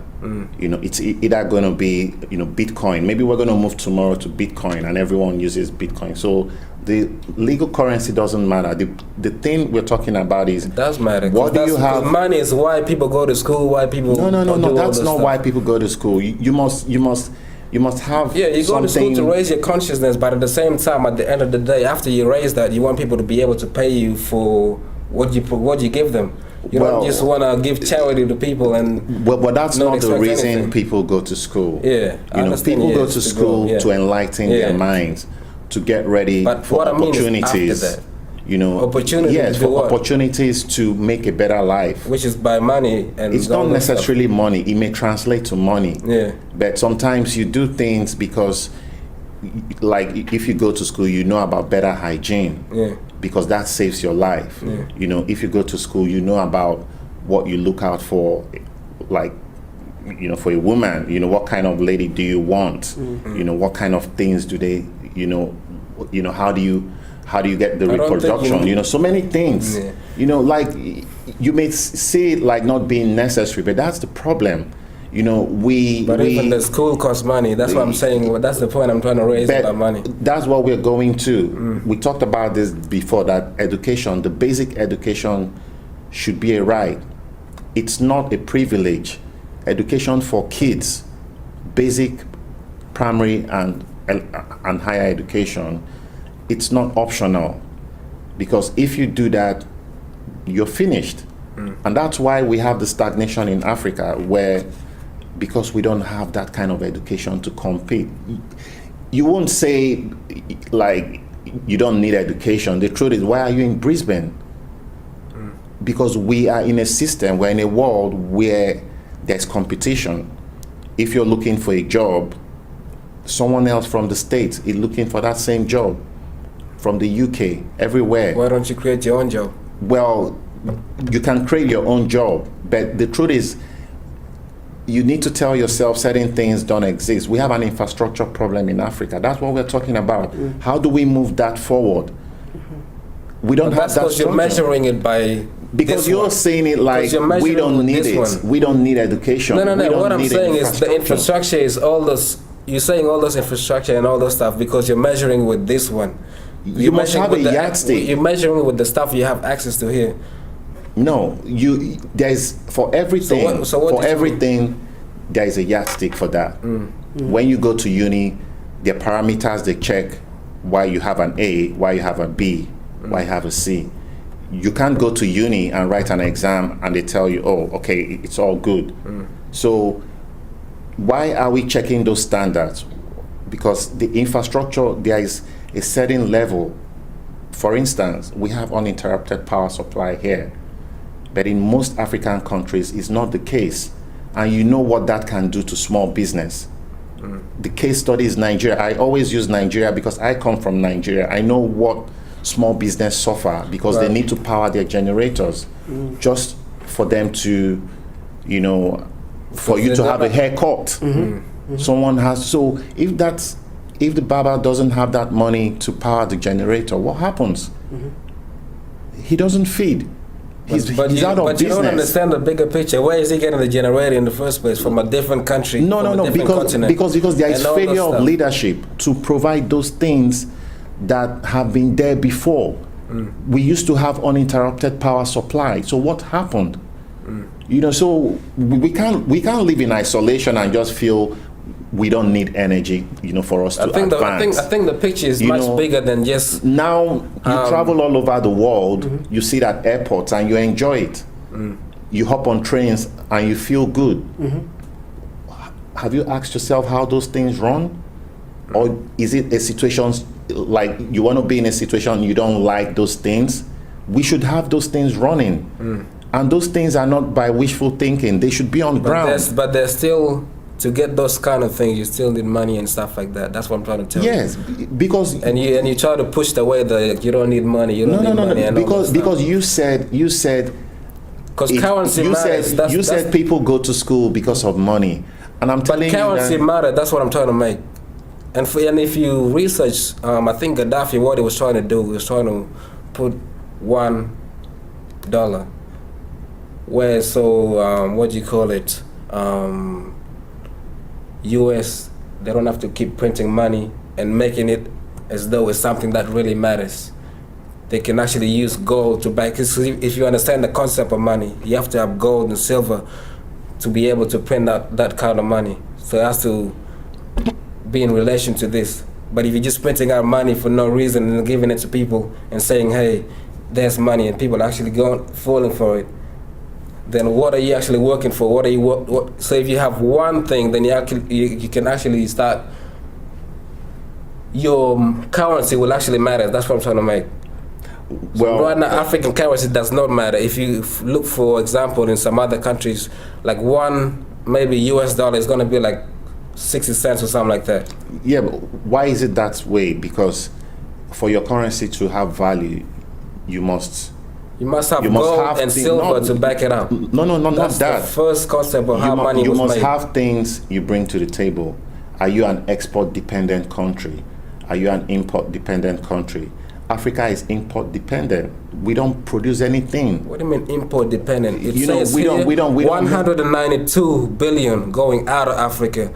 You know, it's either going to be Bitcoin. Maybe we're going to move tomorrow to Bitcoin, and everyone uses Bitcoin. So the legal currency doesn't matter. The thing we're talking about is It does matter. What do you have? Money is why people go to school. Why people No. do all That's this not stuff. why people go to school. You must have. Yeah, you go to school to something- raise your consciousness, but at the same time, at the end of the day, after you raise that, you want people to be able to pay you for what you give them. You Well, don't just want to give charity to people and Well, but that's not not the expect reason anything. people go to school. Yeah, I you know, understand, people yeah, go it's to to school grow, yeah. to enlighten Yeah. their minds, to get ready But for what I mean is opportunities. after that. You know, Opportunity yes, to do for what? opportunities to make a better life. which is by money and It's all not that stuff. necessarily money. It may translate to money. Yeah. But sometimes you do things because, like, if you go to school, you know about better hygiene. Yeah. Because that saves your life. Yeah. You know, if you go to school, you know about what you look out for, like, you know, for a woman. You know, what kind of lady do you want? You know, what kind of things do they, you know, how do you get the I don't think reproduction? you- You know, so many things. Yeah. You know, like you may see it like not being necessary, but that's the problem. You know, But even the school costs money. That's what I'm saying. Well, that's the point I'm trying to raise but about money. that's what we're going to. We talked about this before, that education, the basic education, should be a right. It's not a privilege. Education for kids, basic, primary, and higher education, it's not optional. Because if you do that, you're finished. And that's why we have the stagnation in Africa, where because we don't have that kind of education to compete. You won't say like you don't need education. The truth is, why are you in Brisbane? Because we are in a system, we're in a world where there's competition. If you're looking for a job, someone else from the States is looking for that same job, from the UK, everywhere. Why don't you create your own job? Well, you can create your own job, but the truth is, you need to tell yourself certain things don't exist. We have an infrastructure problem in Africa. That's what we're talking about. How do we move that forward? We don't But have that's that because you're structure. measuring it by Because this you're one. saying it like Because you're we measuring don't with need this it. one. We don't need education. No. We don't What I'm need saying is the infrastructure is all those. You're saying all those infrastructure and all those stuff because you're measuring with this one. You must measuring have a with the- yardstick. You're measuring with the stuff you have access to here. No, there's for everything. So what for did you everything, there is a yardstick for that. When you go to uni, the parameters they check why you have an A, why you have a B, why you have a C. You can't go to uni and write an exam and they tell you, oh, okay, it's all good. So why are we checking those standards? Because the infrastructure, there is a certain level. For instance, we have uninterrupted power supply here, but in most African countries, it's not the case. And you know what that can do to small business. The case study is Nigeria. I always use Nigeria because I come from Nigeria. I know what small business suffer because they need to power their generators just for them to, you know, for you to have a haircut. Someone has, so if the barber doesn't have that money to power the generator, what happens? He doesn't feed. He's out of but business. you don't understand the bigger picture. Where is he getting the generator in the first place? From a different country? No, because there is and all failure those of stuff. leadership to provide those things that have been there before. We used to have uninterrupted power supply. So what happened? So we can't live in isolation and just feel we don't need energy, for us to advance. I think the picture is much bigger than just. Now you travel all over the world, you sit at airports and you enjoy it. You hop on trains and you feel good. Have you asked yourself how those things run? Or is it a situation like you want to be in a situation you don't like those things? We should have those things running. And those things are not by wishful thinking. They should be on ground. But there's still, to get those kind of things, you still need money and stuff like that. That's what I'm trying to tell you. Yes, because you try to push the way that you don't need money. You don't need money. And because you said because currency matters. You said people go to school because of money, and I'm telling you that currency matters. That's what I'm trying to make. And if you research, I think Gaddafi, what he was trying to do, he was trying to put $1. Where what do you call it? US, they don't have to keep printing money and making it as though it's something that really matters. They can actually use gold to buy, because if you understand the concept of money, you have to have gold and silver to be able to print out that kind of money. So it has to be in relation to this. But if you're just printing out money for no reason and giving it to people and saying, hey, there's money, and people actually falling for it, then what are you actually working for? What are you so if you have one thing, then you can actually start, your currency will actually matter. That's what I'm trying to make. So right now, African currency does not matter. If you look, for example, in some other countries, like one maybe US dollar is going to be like 60 cents or something like that. Yeah, but why is it that way? Because for your currency to have value, you must have gold and silver to back it up. No, not that. That's the first concept of how money was made. You must have things you bring to the table. Are you an export-dependent country? Are you an import-dependent country? Africa is import-dependent. We don't produce anything. What do you mean import-dependent? It says we don't 192 billion going out of Africa,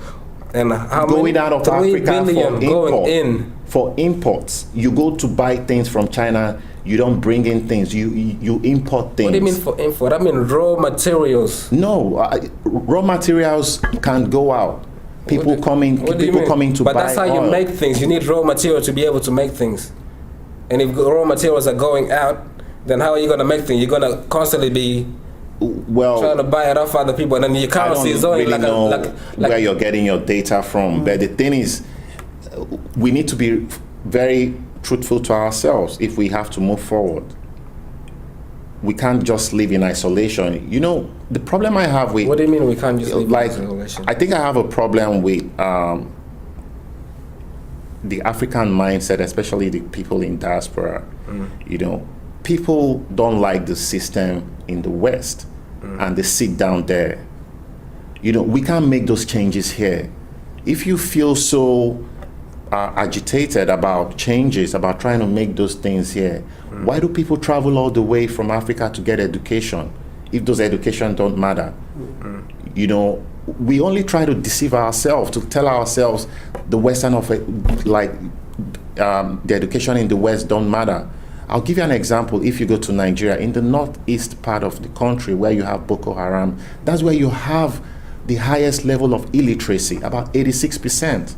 and how going many? out of 3 Africa billion for going in. For imports, you go to buy things from China. You don't bring in things. You import things. What do you mean for import? I mean raw materials. No, raw materials can go out. People coming to buy. But that's how you make things. You need raw material to be able to make things. And if raw materials are going out, then how are you going to make things? You're going to constantly be trying to buy it off other people, and then your currency is only like where you're getting your data from. But the thing is, we need to be very truthful to ourselves if we have to move forward. We can't just live in isolation. The problem I have with... What do you mean we can't just live in isolation? I think I have a problem with the African mindset, especially the people in diaspora. People don't like the system in the West, and they sit down there. We can't make those changes here. If you feel so agitated about changes, about trying to make those things here, why do people travel all the way from Africa to get education if those education don't matter? We only try to deceive ourselves, to tell ourselves the Western the education in the West don't matter. I'll give you an example. If you go to Nigeria, in the northeast part of the country where you have Boko Haram, that's where you have the highest level of illiteracy, about 86%.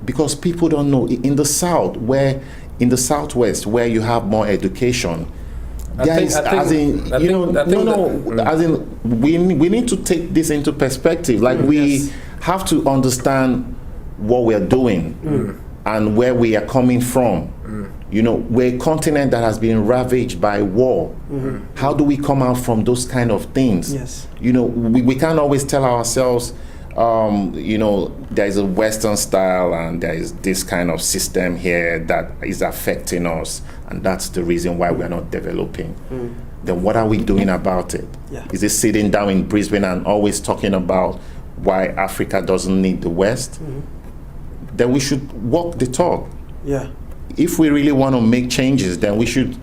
Because people don't know. In the south, in the southwest, where you have more education, we need to take this into perspective. We have to understand what we're doing and where we are coming from. We're a continent that has been ravaged by war. How do we come out from those kind of things? Yes. We can't always tell ourselves, there is a Western style and there is this kind of system here that is affecting us, and that's the reason why we're not developing. Then what are we doing about it? Yeah. Is it sitting down in Brisbane and always talking about why Africa doesn't need the West? Then we should walk the talk. Yeah. If we really want to make changes, then we should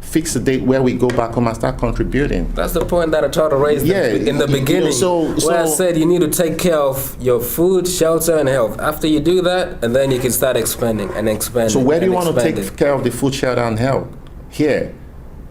fix a date where we go back home and start contributing. That's the point that I tried to raise in the beginning. Where I said you need to take care of your food, shelter, and health. After you do that, and then you can start expanding and expanding. So where do you want to take care of the food, shelter, and health? Here.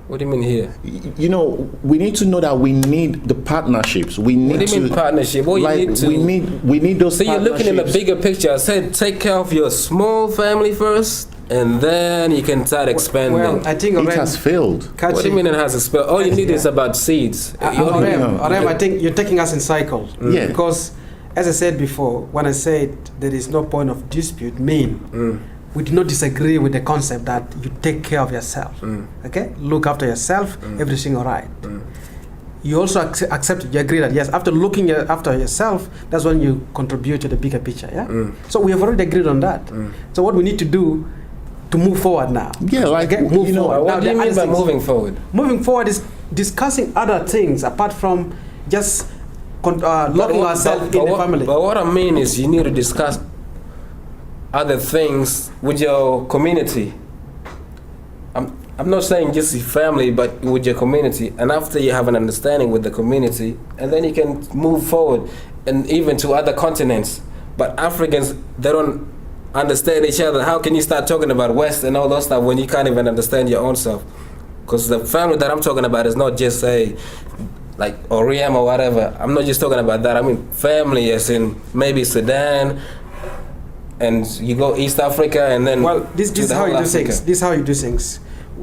What do you mean here? You know, we need to know that we need the partnerships. We need. What do you mean partnership? What like, you need to? We need those. So you're looking in the bigger picture. I said take care of your small family first, and then you can start expanding. Well, I think it has failed. Kachi, what do you mean it has a spell? All you need is about seeds. Orem, I think you're taking us in cycle. Yeah. Because, as I said before, when I said there is no point of dispute, we do not disagree with the concept that you take care of yourself. Okay, look after yourself. Everything all right. You also accept. You agree that yes, after looking after yourself, that's when you contribute to the bigger picture. Yeah. So we have already agreed on that. So what we need to do to move forward now? Yeah, like move forward. What do you mean by moving forward? Moving forward is discussing other things apart from just locking ourselves in the family. But what I mean is you need to discuss other things with your community. I'm not saying just your family, but with your community. And after you have an understanding with the community, and then you can move forward, and even to other continents. But Africans, they don't understand each other. How can you start talking about West and all those stuff when you can't even understand your own self? Because the family that I'm talking about is not just like Oriem or whatever. I'm not just talking about that. I mean family as in maybe Sudan, and you go East Africa, and then this is how you do things. This is how you do things.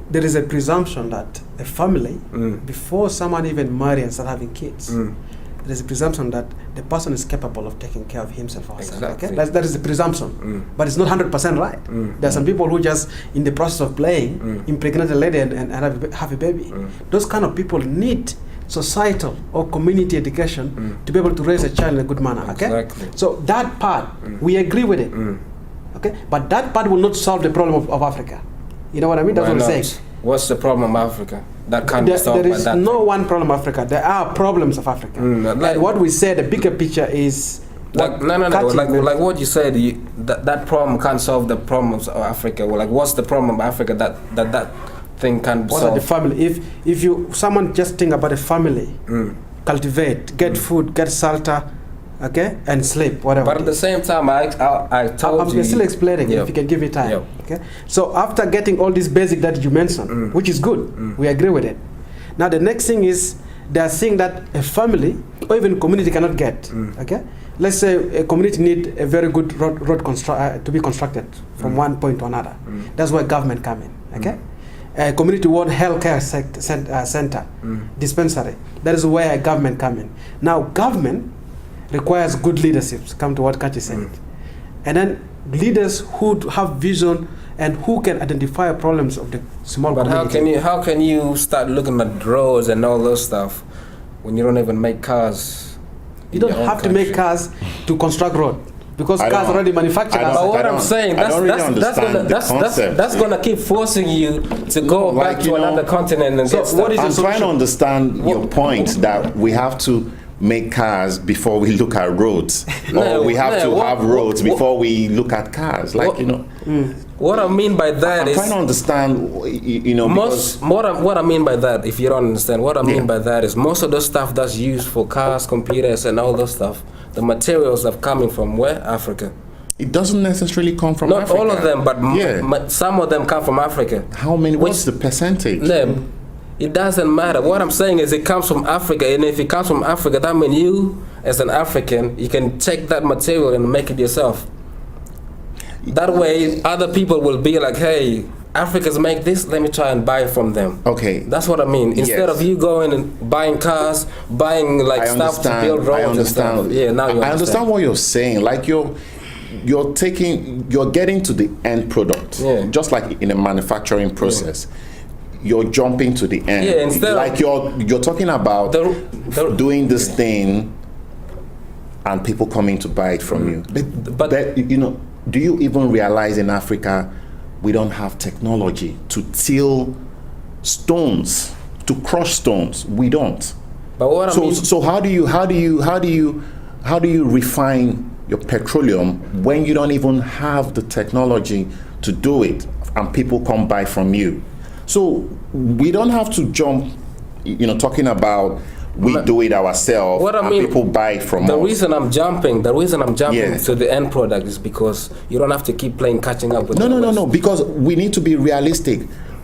There is a presumption that a family, before someone even marries and start having kids, there is a presumption that the person is capable of taking care of himself or herself. Exactly. Okay? That is the presumption, but it's not 100% right. There are some people who just, in the process of playing, impregnate a lady and have a baby. Those kind of people need societal or community education to be able to raise a child in a good manner. Okay, exactly. So that part we agree with it. Okay, but that part will not solve the problem of Africa. You know what I mean? That's what I'm saying. What's the problem of Africa? That can't be solved by that. There is no one problem of Africa. There are problems of Africa. And what we say, the bigger picture is like like what you said. That problem can't solve the problems of Africa. Well, like what's the problem of Africa that thing can what solve? Are the family? If someone just think about a family, cultivate, get food, get shelter, okay, and sleep, whatever. But at the same time, I told you. I'm still explaining. If you can give me time. Okay. So after getting all this basic that you mentioned, which is good, we agree with it. Now the next thing is they are saying that a family or even community cannot get. Okay. Let's say a community need a very good road to be constructed from one point to another. That's where government come in. Okay. A community want healthcare center, dispensary. That is where government come in. Now government requires good leadership. Come to what Kachi said, and then leaders who have vision and who can identify problems of the small community. But how can you start looking at roads and all those stuff when you don't even make cars? You don't have to make cars to construct road. Because cars already manufactured. But what I'm saying, that's gonna keep forcing you to go back to another continent and get stuff. I'm trying to understand your point that we have to make cars before we look at roads, or we have to have roads before we look at cars. Like what I mean by that is I'm trying to understand. What I mean by that, if you don't understand, what I mean by that is most of the stuff that's used for cars, computers, and all those stuff. The materials are coming from where? Africa. It doesn't necessarily come from Africa. Not all of them, but some of them come from Africa. How many? What's the percentage? It doesn't matter. What I'm saying is it comes from Africa, and if it comes from Africa, that means you, as an African, you can take that material and make it yourself. That way, other people will be like, hey, Africans make this, let me try and buy from them. Okay. That's what I mean. Instead of you going and buying cars, buying stuff to build roads and stuff. Yeah, now you understand. I understand what you're saying. Like you're getting to the end product. Yeah. Just like in a manufacturing process. You're jumping to the end. Yeah, instead like you're talking about doing this thing and people coming to buy it from you. But do you even realize in Africa we don't have technology to till stones, to crush stones? We don't. But what I mean, so how do you refine your petroleum when you don't even have the technology to do it, and people come buy from you? So we don't have to jump, talking about we do it ourselves and people buy it from us. The reason I'm jumping to the end product is because you don't have to keep playing catching up with No, because we need to be realistic.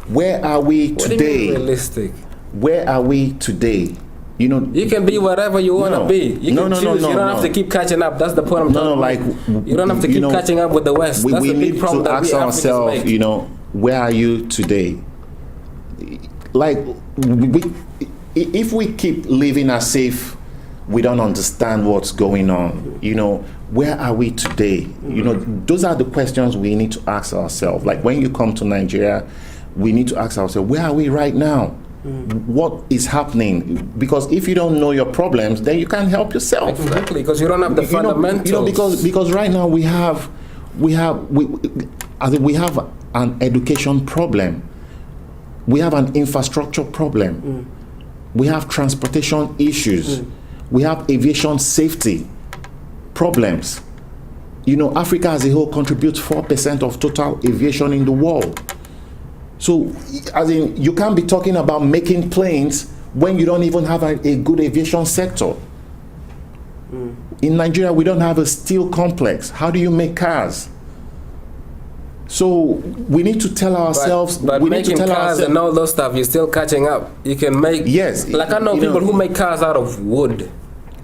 Where are we today? What do you mean realistic? Where are we today? You can be whatever you want to be. You can choose. You don't have to keep catching up. That's the point I'm talking about. You don't have to keep catching up with the West. That's the big problem that we Africans make. Where are you today? Like, if we keep living as if we don't understand what's going on, where are we today? Those are the questions we need to ask ourselves. Like, when you come to Nigeria, we need to ask ourselves, where are we right now? What is happening? Because if you don't know your problems, then you can't help yourself. Exactly, because you don't have the fundamentals. Because right now we have an education problem. We have an infrastructure problem. We have transportation issues. We have aviation safety problems. Africa as a whole contributes 4% of total aviation in the world. So, you can't be talking about making planes when you don't even have a good aviation sector. In Nigeria, we don't have a steel complex. How do you make cars? So we need to tell ourselves. But making cars and all those stuff, you're still catching up. You can make. Yes. Like I know people who make cars out of wood.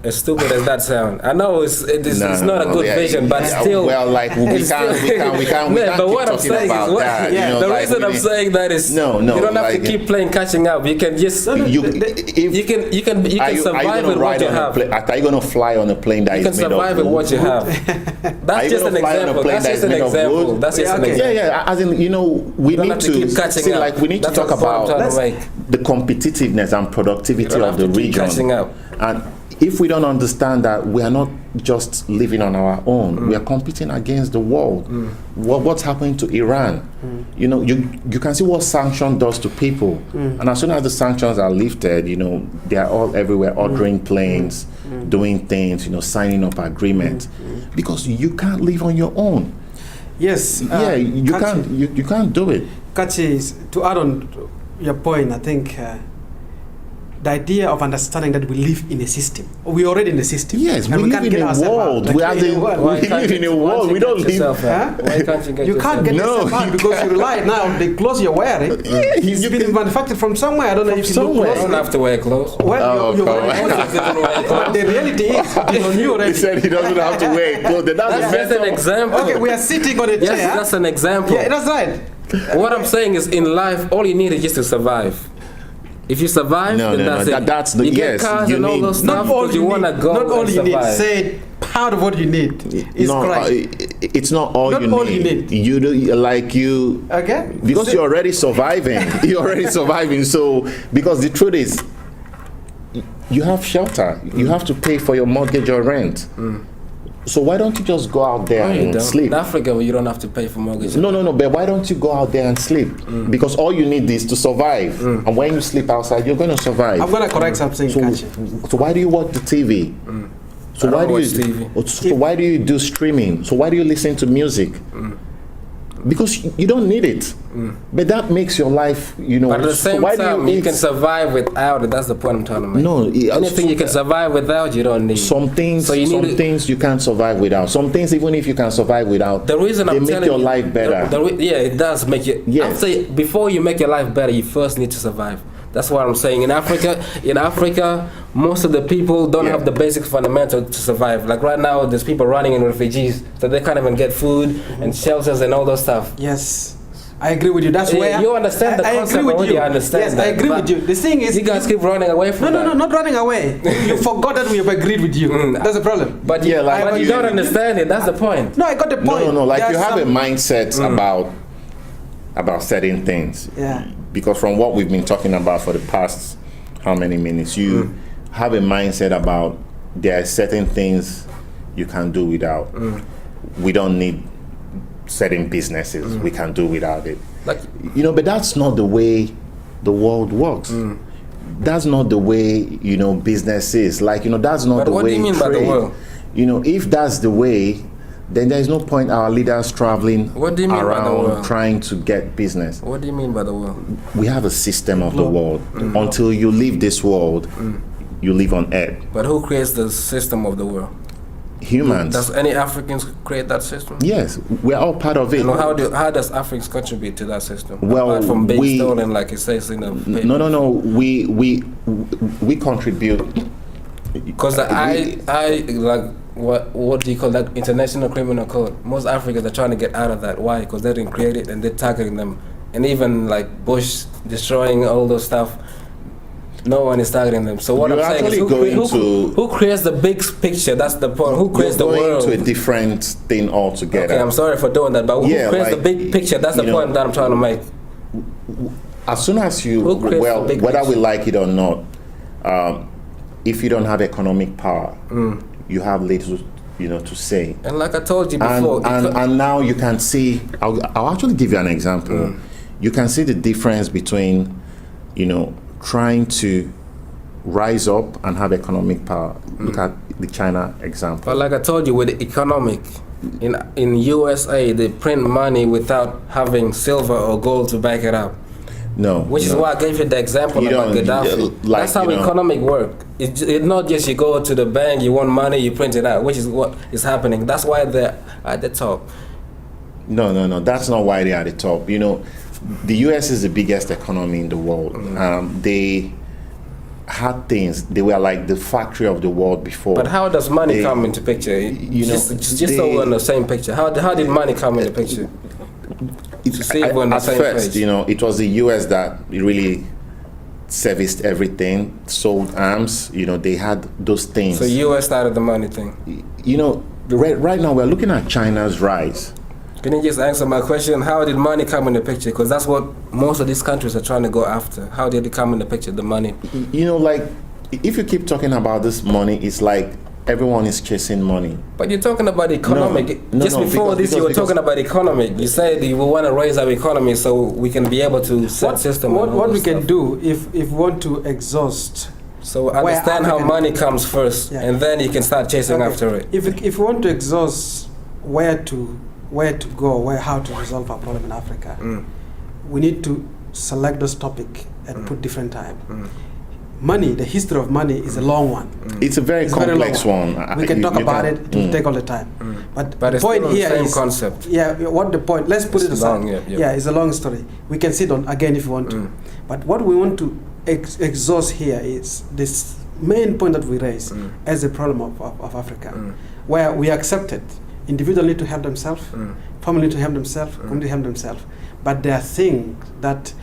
As stupid as that sound, I know it's not a good vision, but still. Well, like we can't. But what I'm saying is, the reason I'm saying that is, you don't have to keep playing catching up. You can just you can survive with what you have. Are you going to fly on a plane that is made of wood? You can survive with what you have. That's just an example. That's just an example. That's just an example. Yeah. As in, we need to keep catching up. Like we need to talk about the competitiveness and productivity of the region. And if we don't understand that we are not just living on our own, we are competing against the world. What's happening to Iran? You can see what sanction does to people. And as soon as the sanctions are lifted, they are all everywhere ordering planes, doing things, signing up agreements. Because you can't live on your own. Yes. You can't do it. Kachi, to add on your point, I think the idea of understanding that we live in a system. We're already in a system. Yes, we live in a world. We live in a world. We don't live. Why can't you get You can't get yourself out because you rely now on the clothes you're wearing. It's been manufactured from somewhere. I don't know if you somewhere. You don't have to wear clothes. Well, but the reality is, it's on you already. He said he doesn't have to wear clothes. That's just an example. Okay, we are sitting on a chair. Yes, that's an example. Yeah, that's right. What I'm saying is, in life, all you need is just to survive. If you survive, then that's it. That's the you get cars and all those stuff because you want to go not all and you survive. need. Say part of what you need is Christ. It's not all you need. You do okay? Because you're already surviving. You're already surviving. So because the truth is, you have shelter. You have to pay for your mortgage or rent. So why don't you just go out there and sleep? In Africa, you don't have to pay for mortgage. No. But why don't you go out there and sleep? Because all you need is to survive. And when you sleep outside, you're going to survive. I'm going to correct something, so why do you watch the TV? So why do you do streaming? So why do you listen to music? Because you don't need it. But that makes your life, But at the same time, you can survive without it. That's the point I'm trying to make. No. Anything you can survive without, you don't need. Some things you can't survive without. Some things, even if you can survive without, the reason they make your life better. It does make you. Yes. I'd say before you make your life better, you first need to survive. That's what I'm saying. In Africa, most of the people don't have the basic fundamentals to survive. Like right now, there's people running in refugees, so they can't even get food and shelters and all those stuff. Yes, I agree with you. That's where you understand the concept already. You understand. Yes, that, I agree with you. The thing is, you guys keep running away from that. No, not running away. You forgot that we have agreed with you. That's the problem. But you don't understand it. That's the point. No, I got the point. No. Like you have a mindset about certain things. Yeah. Because from what we've been talking about for the past how many minutes, you have a mindset about there are certain things you can do without. We don't need certain businesses. We can do without it. But that's not the way the world works. That's not the way, business is. That's not the way. What do you mean by the world? If that's the way, then there is no point our leaders traveling What do you mean by the around world? trying to get business. What do you mean by the world? We have a system of the world. Until you leave this world, you live on earth. But who creates the system of the world? Humans. Does any Africans create that system? Yes, we're all part of it. And how does Africans contribute to that system? Well, apart from being stolen, like it says in the paper. No. We contribute. Because I like what do you call that? International Criminal Code. Most Africans are trying to get out of that. Why? Because they didn't create it and they're targeting them. And even like Bush destroying all those stuff, no one is targeting them. So what You're I'm saying is, who creates the big picture? That's the point. Who creates the world? You're going to a different thing altogether. Okay, I'm sorry for doing that, but who creates the big picture? That's the point that I'm trying to make. As soon as you, well, whether we like it or not, if you don't have economic power, you have little, to say. And like I told you before, and now you can see. I'll actually give you an example. You can see the difference between, trying to rise up and have economic power. Look at the China example. But like I told you, with the economic, in USA, they print money without having silver or gold to back it up. No. Which is why I gave you the example about Gaddafi. That's how economic work. It's not just you go to the bank, you want money, you print it out, which is what is happening. That's why they're at the top. No. That's not why they're at the top. The US is the biggest economy in the world. They had things. They were like the factory of the world before. But how does money come into picture? Just so we're on the same picture. How did money come into picture? At first, it was the US that really serviced everything, sold arms. They had those things. So US started the money thing. Right now we're looking at China's rise. Can you just answer my question? How did money come in the picture? Because that's what most of these countries are trying to go after. How did it come in the picture, the money? Like, if you keep talking about this money, it's like everyone is chasing money. But you're talking about economic. Before this, you were talking about economic. You said we want to raise our economy so we can be able to set system. What we can do if we want to exhaust. So understand how money comes first, and then you can start chasing after it. If we want to exhaust where to go, how to resolve our problem in Africa, we need to select this topic and put different time. Money, the history of money is a long one. It's a very complex one. We can talk about it. It will take all the time. But the it's point still here the same is concept. Yeah. What the point? Let's put it aside. It's a long story. We can sit on again if you want to. But what we want to exhaust here is this main point that we raise as a problem of Africa, where we accepted individuals need to help themselves, family need to help themselves, community help themselves. But there are things that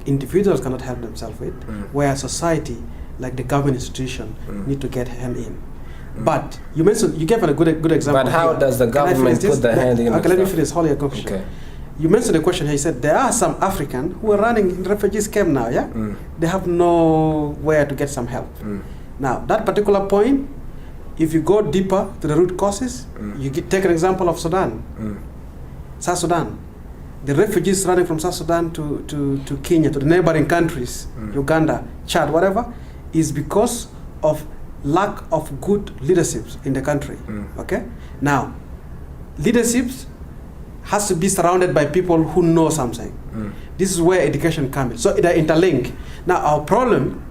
individuals cannot help themselves with, where society, like the government institution, need to get hand in. But you gave a good example. But how does the government put the hand in? Okay, let me finish. Hold your question. Okay. You mentioned the question here. You said there are some Africans who are running in refugees camp now. Yeah, they have nowhere to get some help. Now that particular point, if you go deeper to the root causes, take an example of Sudan, South Sudan. The refugees running from South Sudan to Kenya, to the neighboring countries, Uganda, Chad, whatever, is because of lack of good leadership in the country. Okay? Now, leadership has to be surrounded by people who know something. This is where education comes in. So they're interlinked. Now, our problem,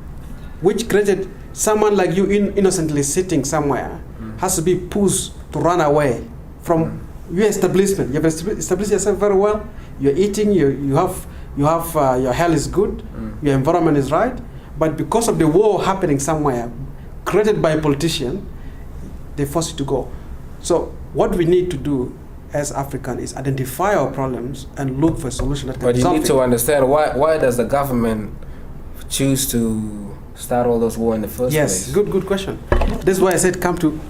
which created someone like you innocently sitting somewhere, has to be pushed to run away from your establishment. You have established yourself very well. You're eating. You have your health is good. Your environment is right. But because of the war happening somewhere, created by a politician, they force you to go. So what we need to do as Africans is identify our problems and look for a solution that can But you solve need to understand why does the government choose to start all those wars in the first place? Yes, good question. This is why I said come to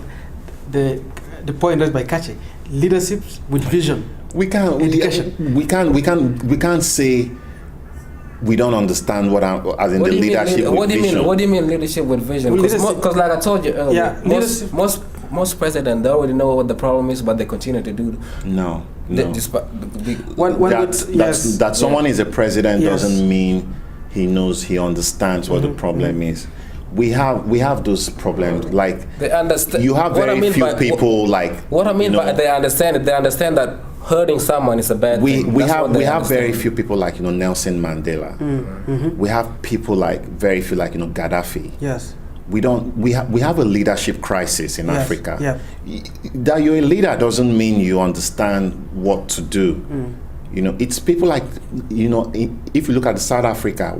the point raised by Kachi. Leadership with vision. We can't say we don't understand as in the leadership with vision. What do you mean leadership with vision? Because like I told you earlier, most presidents, they already know what the problem is, but they continue to do. No. That someone is a president doesn't mean he understands what the problem is. we have those problems. Like They understand. you have very few people like. What I mean by they understand it, they understand that hurting someone is a bad thing. We have very few people like Nelson Mandela. We have people like very few like Gaddafi. Yes. We have a leadership crisis in Africa. Yeah. That you're a leader doesn't mean you understand what to do. It's people like if you look at South Africa,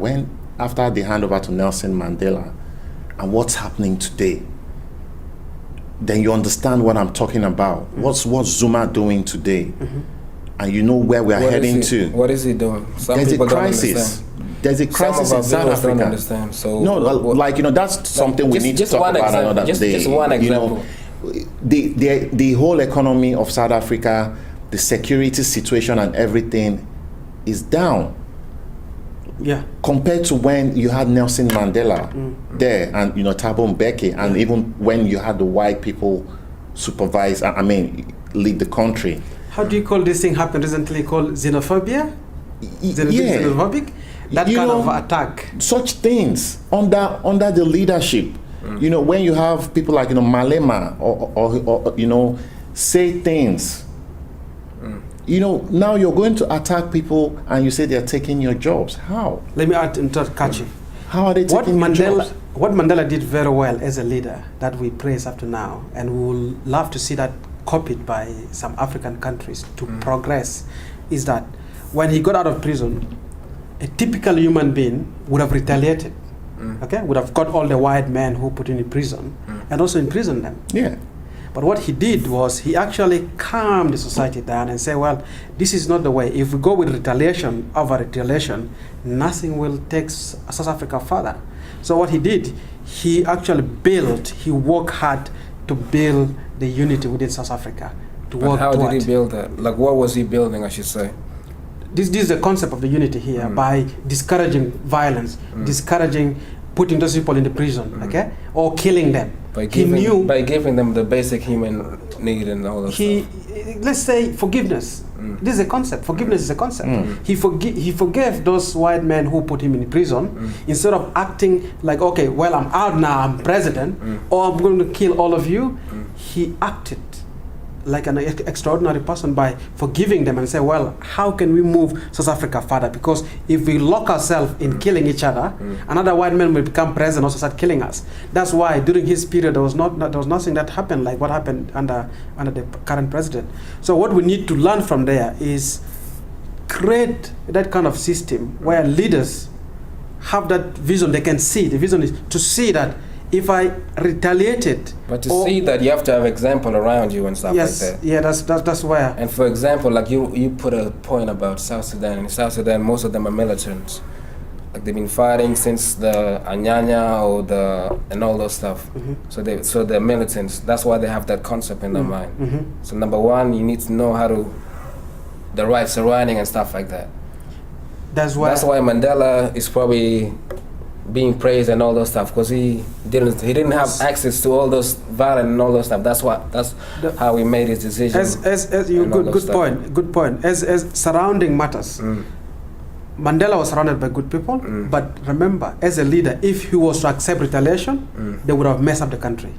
after they hand over to Nelson Mandela, and what's happening today, then you understand what I'm talking about. What's Zuma doing today, and you know where we are heading to. What is he doing? There's a crisis. There's a crisis in South Africa. Don't understand. So that's something we need to talk about another day. Just one example. The whole economy of South Africa, the security situation and everything is down. Yeah. Compared to when you had Nelson Mandela there and Thabo Mbeki, and even when you had the white people supervise, lead the country. How do you call this thing happened recently called xenophobia? Xenophobic? That kind of attack. Such things under the leadership. When you have people like Malema or say things. Now you're going to attack people and you say they're taking your jobs. How? Let me add into Kachi. How are they taking your jobs? What Mandela did very well as a leader that we praise up to now, and we will love to see that copied by some African countries to progress, is that when he got out of prison, a typical human being would have retaliated. Would have got all the white men who put him in prison and also imprisoned them. Yeah. But what he did was he actually calmed the society down and said, well, this is not the way. If we go with retaliation over retaliation, nothing will take South Africa further. So what he did, he actually he worked hard to build the unity within South Africa. How did he build that? Like, what was he building, I should say? This is the concept of the unity here, by discouraging violence, discouraging putting those people in the prison, or killing them. By giving them the basic human need and all that stuff. Let's say forgiveness. This is a concept. Forgiveness is a concept. He forgave those white men who put him in prison. Instead of acting like, okay, well, I'm out now, I'm president, or I'm going to kill all of you, he acted like an extraordinary person by forgiving them and say, well, how can we move South Africa further? Because if we lock ourselves in killing each other, another white man will become president and also start killing us. That's why during his period there was nothing that happened like what happened under the current president. So what we need to learn from there is create that kind of system where leaders have that vision. They can see. The vision is to see that if I retaliated, but to see that you have to have example around you and stuff like that. Yeah, that's where. And for example, like you put a point about South Sudan. In South Sudan, most of them are militants. Like they've been fighting since the Anyanya and all those stuff. So they're militants. That's why they have that concept in their mind. So number one, you need to know the right surrounding and stuff like that. That's why Mandela is probably being praised and all those stuff, because he didn't have access to all those violence and all those stuff. That's how he made his decision. Good point. As surrounding matters. Mandela was surrounded by good people, but remember, as a leader, if he was to accept retaliation, they would have messed up the country.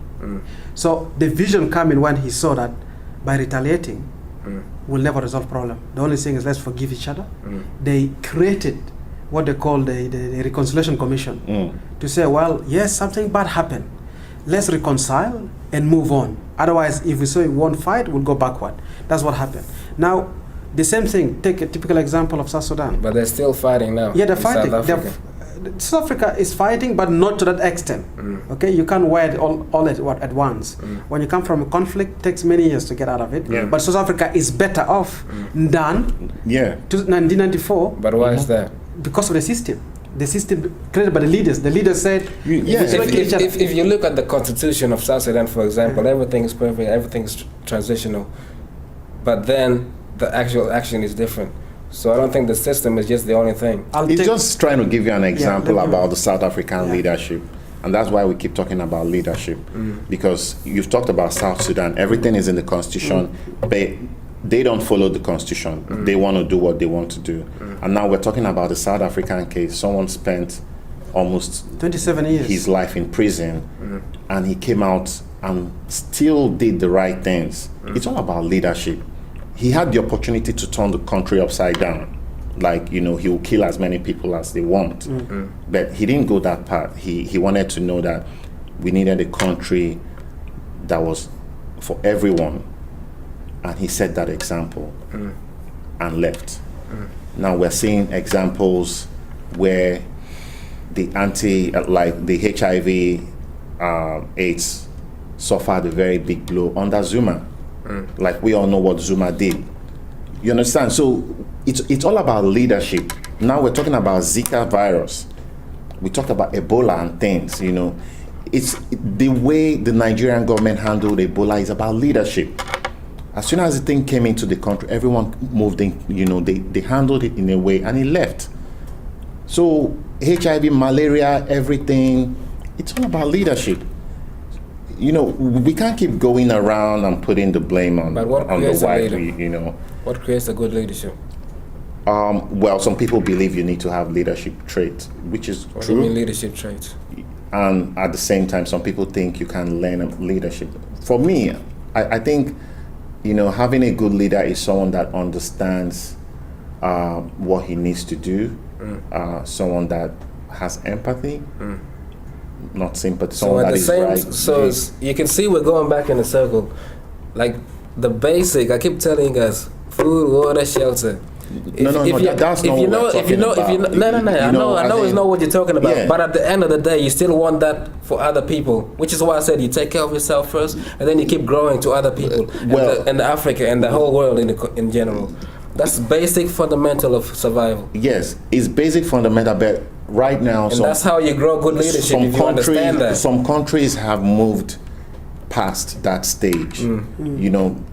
So the vision came in when he saw that by retaliating, we'll never resolve problem. The only thing is let's forgive each other. They created what they call the Reconciliation Commission to say, well, yes, something bad happened. Let's reconcile and move on. Otherwise, if we say we won't fight, we'll go backward. That's what happened. Now, the same thing, take a typical example of South Sudan. But they're still fighting now. Yeah, they're fighting. South Africa is fighting, but not to that extent. Okay, you can't wear it all at once. When you come from a conflict, it takes many years to get out of it. Yeah. But South Africa is better off than 1994. But why is that? Because of the system created by the leaders. The leaders said, if you look at the constitution of South Sudan, for example, everything is perfect, everything is transitional, but then the actual action is different. So I don't think the system is just the only thing. It's just trying to give you an example about the South African leadership. And that's why we keep talking about leadership. Because you've talked about South Sudan. Everything is in the constitution. But they don't follow the constitution. They want to do what they want to do. And now we're talking about the South African case. Someone spent almost 27 years. his life in prison, and he came out and still did the right things. It's all about leadership. He had the opportunity to turn the country upside down. Like, he will kill as many people as they want. But he didn't go that path. He wanted to know that we needed a country that was for everyone. And he set that example and left. Now we're seeing examples where the HIV AIDS suffered a very big blow under Zuma. Like, we all know what Zuma did. You understand? So it's all about leadership. Now we're talking about Zika virus. We talk about Ebola and things, It's the way the Nigerian government handled Ebola is about leadership. As soon as the thing came into the country, everyone moved in, they handled it in a way, and it left. So HIV, malaria, everything, it's all about leadership. We can't keep going around and putting the blame on the white. What creates a good leadership? Well, some people believe you need to have leadership traits, which is What true. do you mean leadership traits? And at the same time, some people think you can learn leadership. For me, I think, having a good leader is someone that understands what he needs to do, someone that has empathy, not sympathy, someone that is right. So you can see we're going back in a circle. Like, the basic, I keep telling you guys, food, water, shelter. That's not what we're talking about. I know it's not what you're talking about. Yeah. But at the end of the day, you still want that for other people, which is why I said you take care of yourself first, and then you keep growing to other people, and Africa and the whole world in general. That's basic fundamental of survival. Yes, it's basic fundamental, but right now, that's how you grow good leadership. If you understand that. Some countries have moved past that stage.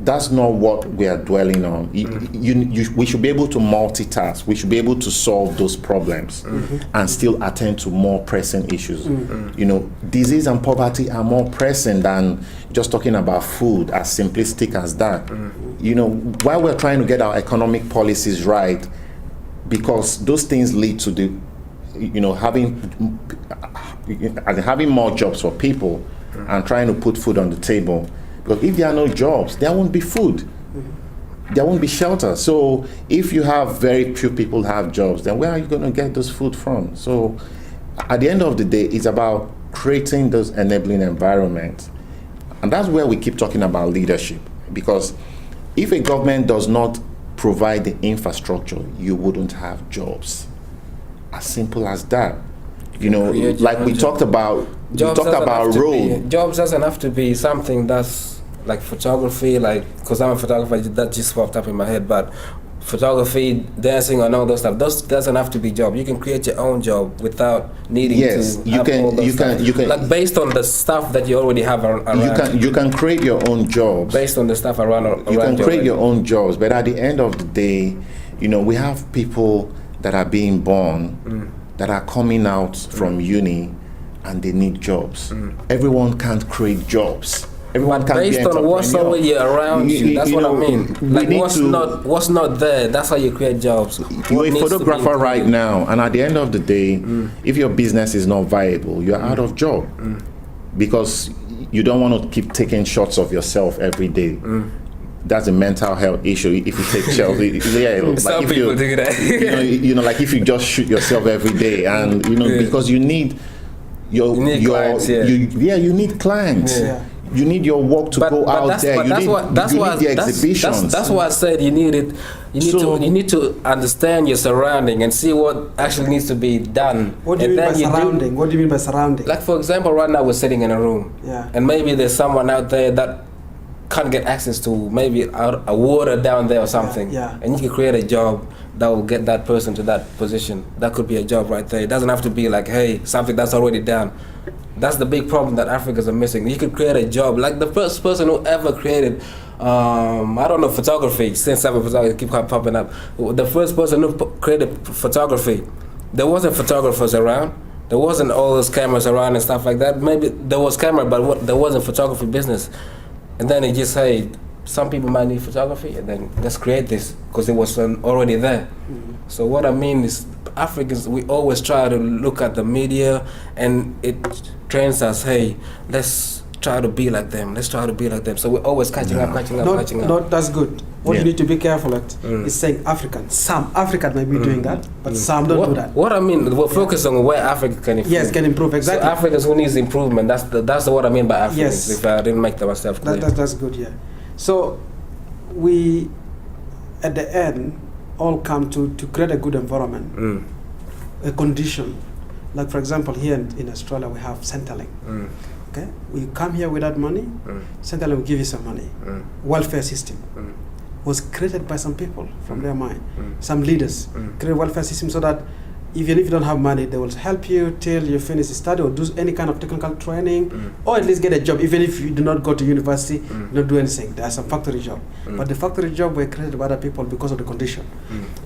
That's not what we are dwelling on. We should be able to multitask. We should be able to solve those problems and still attend to more pressing issues. Disease and poverty are more pressing than just talking about food, as simplistic as that. While we're trying to get our economic policies right, because those things lead to the, having more jobs for people, and trying to put food on the table. Because if there are no jobs, there won't be food. There won't be shelter. So if you have very few people have jobs, then where are you going to get those food from? So at the end of the day, it's about creating those enabling environments. And that's where we keep talking about leadership. Because if a government does not provide the infrastructure, you wouldn't have jobs. As simple as that. Like we talked about, road. Jobs doesn't have to be something that's like photography, because I'm a photographer, that just popped up in my head, but photography, dancing, and all those stuff, those doesn't have to be job. You can create your own job without needing to have all those stuff. You can, like, based on the stuff that you already have around. You can create your own jobs. Based on the stuff around you can create your own jobs, but at the end of the day, we have people that are being born that are coming out from uni and they need jobs. Everyone can't create jobs. Everyone can't be based on what's already around you. That's what I mean. Like, what's not there, that's how you create jobs. You're a photographer right now, and at the end of the day, if your business is not viable, you're out of job. Because you don't want to keep taking shots of yourself every day. That's a mental health issue. If you take selfies, some people do that. Like if you just shoot yourself every day, and because you need your clients, you need clients. Yeah. You need your work to go out there. You need the exhibitions. That's why I said you need it. You need to understand your surrounding and see what actually needs to be done. What do you mean by surrounding? What do you mean by surrounding? Like, for example, right now we're sitting in a room, and maybe there's someone out there that can't get access to maybe a water down there or something, and you can create a job that will get that person to that position. That could be a job right there. It doesn't have to be like, hey, something that's already done. That's the big problem that Africans are missing. You could create a job. Like the first person who ever created, I don't know, photography, since I'm a photographer, keep popping up. The first person who created photography, there wasn't photographers around. There wasn't all those cameras around and stuff like that. Maybe there was camera, but there wasn't photography business. And then he just said, some people might need photography, and then let's create this, because it was already there. So what I mean is, Africans, we always try to look at the media, and it trains us. Hey, let's try to be like them. Let's try to be like them. So we're always catching up. No, that's good. What you need to be careful at is saying African. Some African may be doing that, but some don't do that. What I mean, we're focused on where Africa can improve. Yes, can improve, exactly. So Africans who needs improvement. That's what I mean by Africans. Yes. If I didn't make that myself clear. That's good, yeah. So we, at the end, all come to create a good environment, a condition. Like for example, here in Australia, we have Centrelink. Okay, you come here without money, Centrelink will give you some money. Welfare system was created by some people from their mind. Some leaders create a welfare system so that even if you don't have money, they will help you till you finish study or do any kind of technical training, or at least get a job. Even if you do not go to university, you don't do anything. There are some factory job, but the factory job were created by other people because of the condition.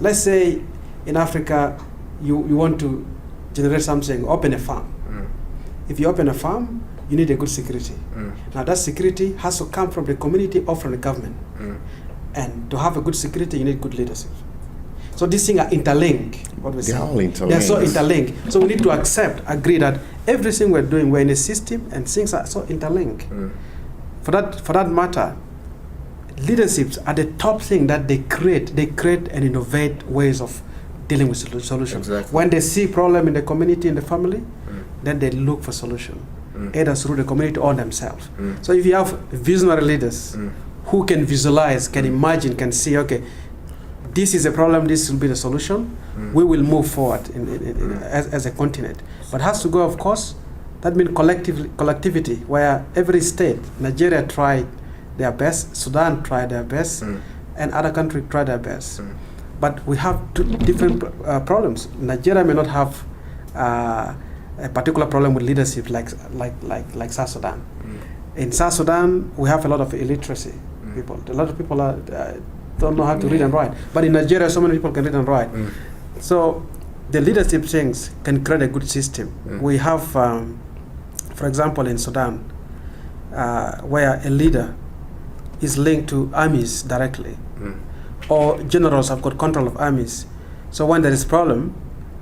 Let's say in Africa, you want to generate something, open a farm. If you open a farm, you need a good security. Now that security has to come from the community or from the government. And to have a good security, you need good leadership. So these things are interlinked. What we say. They are so interlinked. So we need to agree that everything we're doing, we're in a system, and things are so interlinked. For that matter, leaderships are the top thing that they create and innovate ways of dealing with solutions. Exactly. When they see problem in the community, in the family, then they look for solution, either through the community or themselves. So if you have visionary leaders who can visualize, can imagine, can see, okay, this is a problem, this will be the solution, we will move forward as a continent. But it has to go, of course, that means collectivity, where every state, Nigeria tried their best, Sudan tried their best, and other countries tried their best. But we have two different problems. Nigeria may not have a particular problem with leadership like South Sudan. In South Sudan, we have a lot of illiteracy people. A lot of people don't know how to read and write. But in Nigeria, so many people can read and write. So the leadership things can create a good system. We have, for example, in Sudan, where a leader is linked to armies directly, or generals have got control of armies. So when there is problem,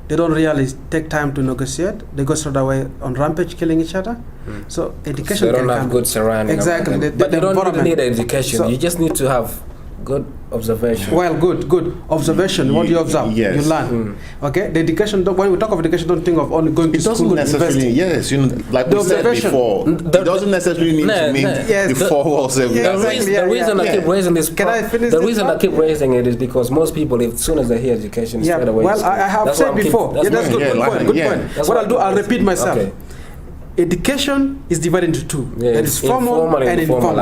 they don't really take time to negotiate. They go straight away on rampage, killing each other. So education. So they don't have good surroundings. Exactly. But they don't really need education. So you just need to have good observation. Well, good observation. What you observe, you learn. Okay. The education. When we talk of education, don't think of only going to school. It doesn't necessarily. Yes, like we said before, it doesn't necessarily need to mean the four walls. The reason I keep raising this. Can I finish? The reason I keep raising it is because most people, as soon as they hear education, straight away. Well, I have said before. That's good point. What I'll do, I'll repeat myself. Okay. Education is divided into two. There is formal and informal.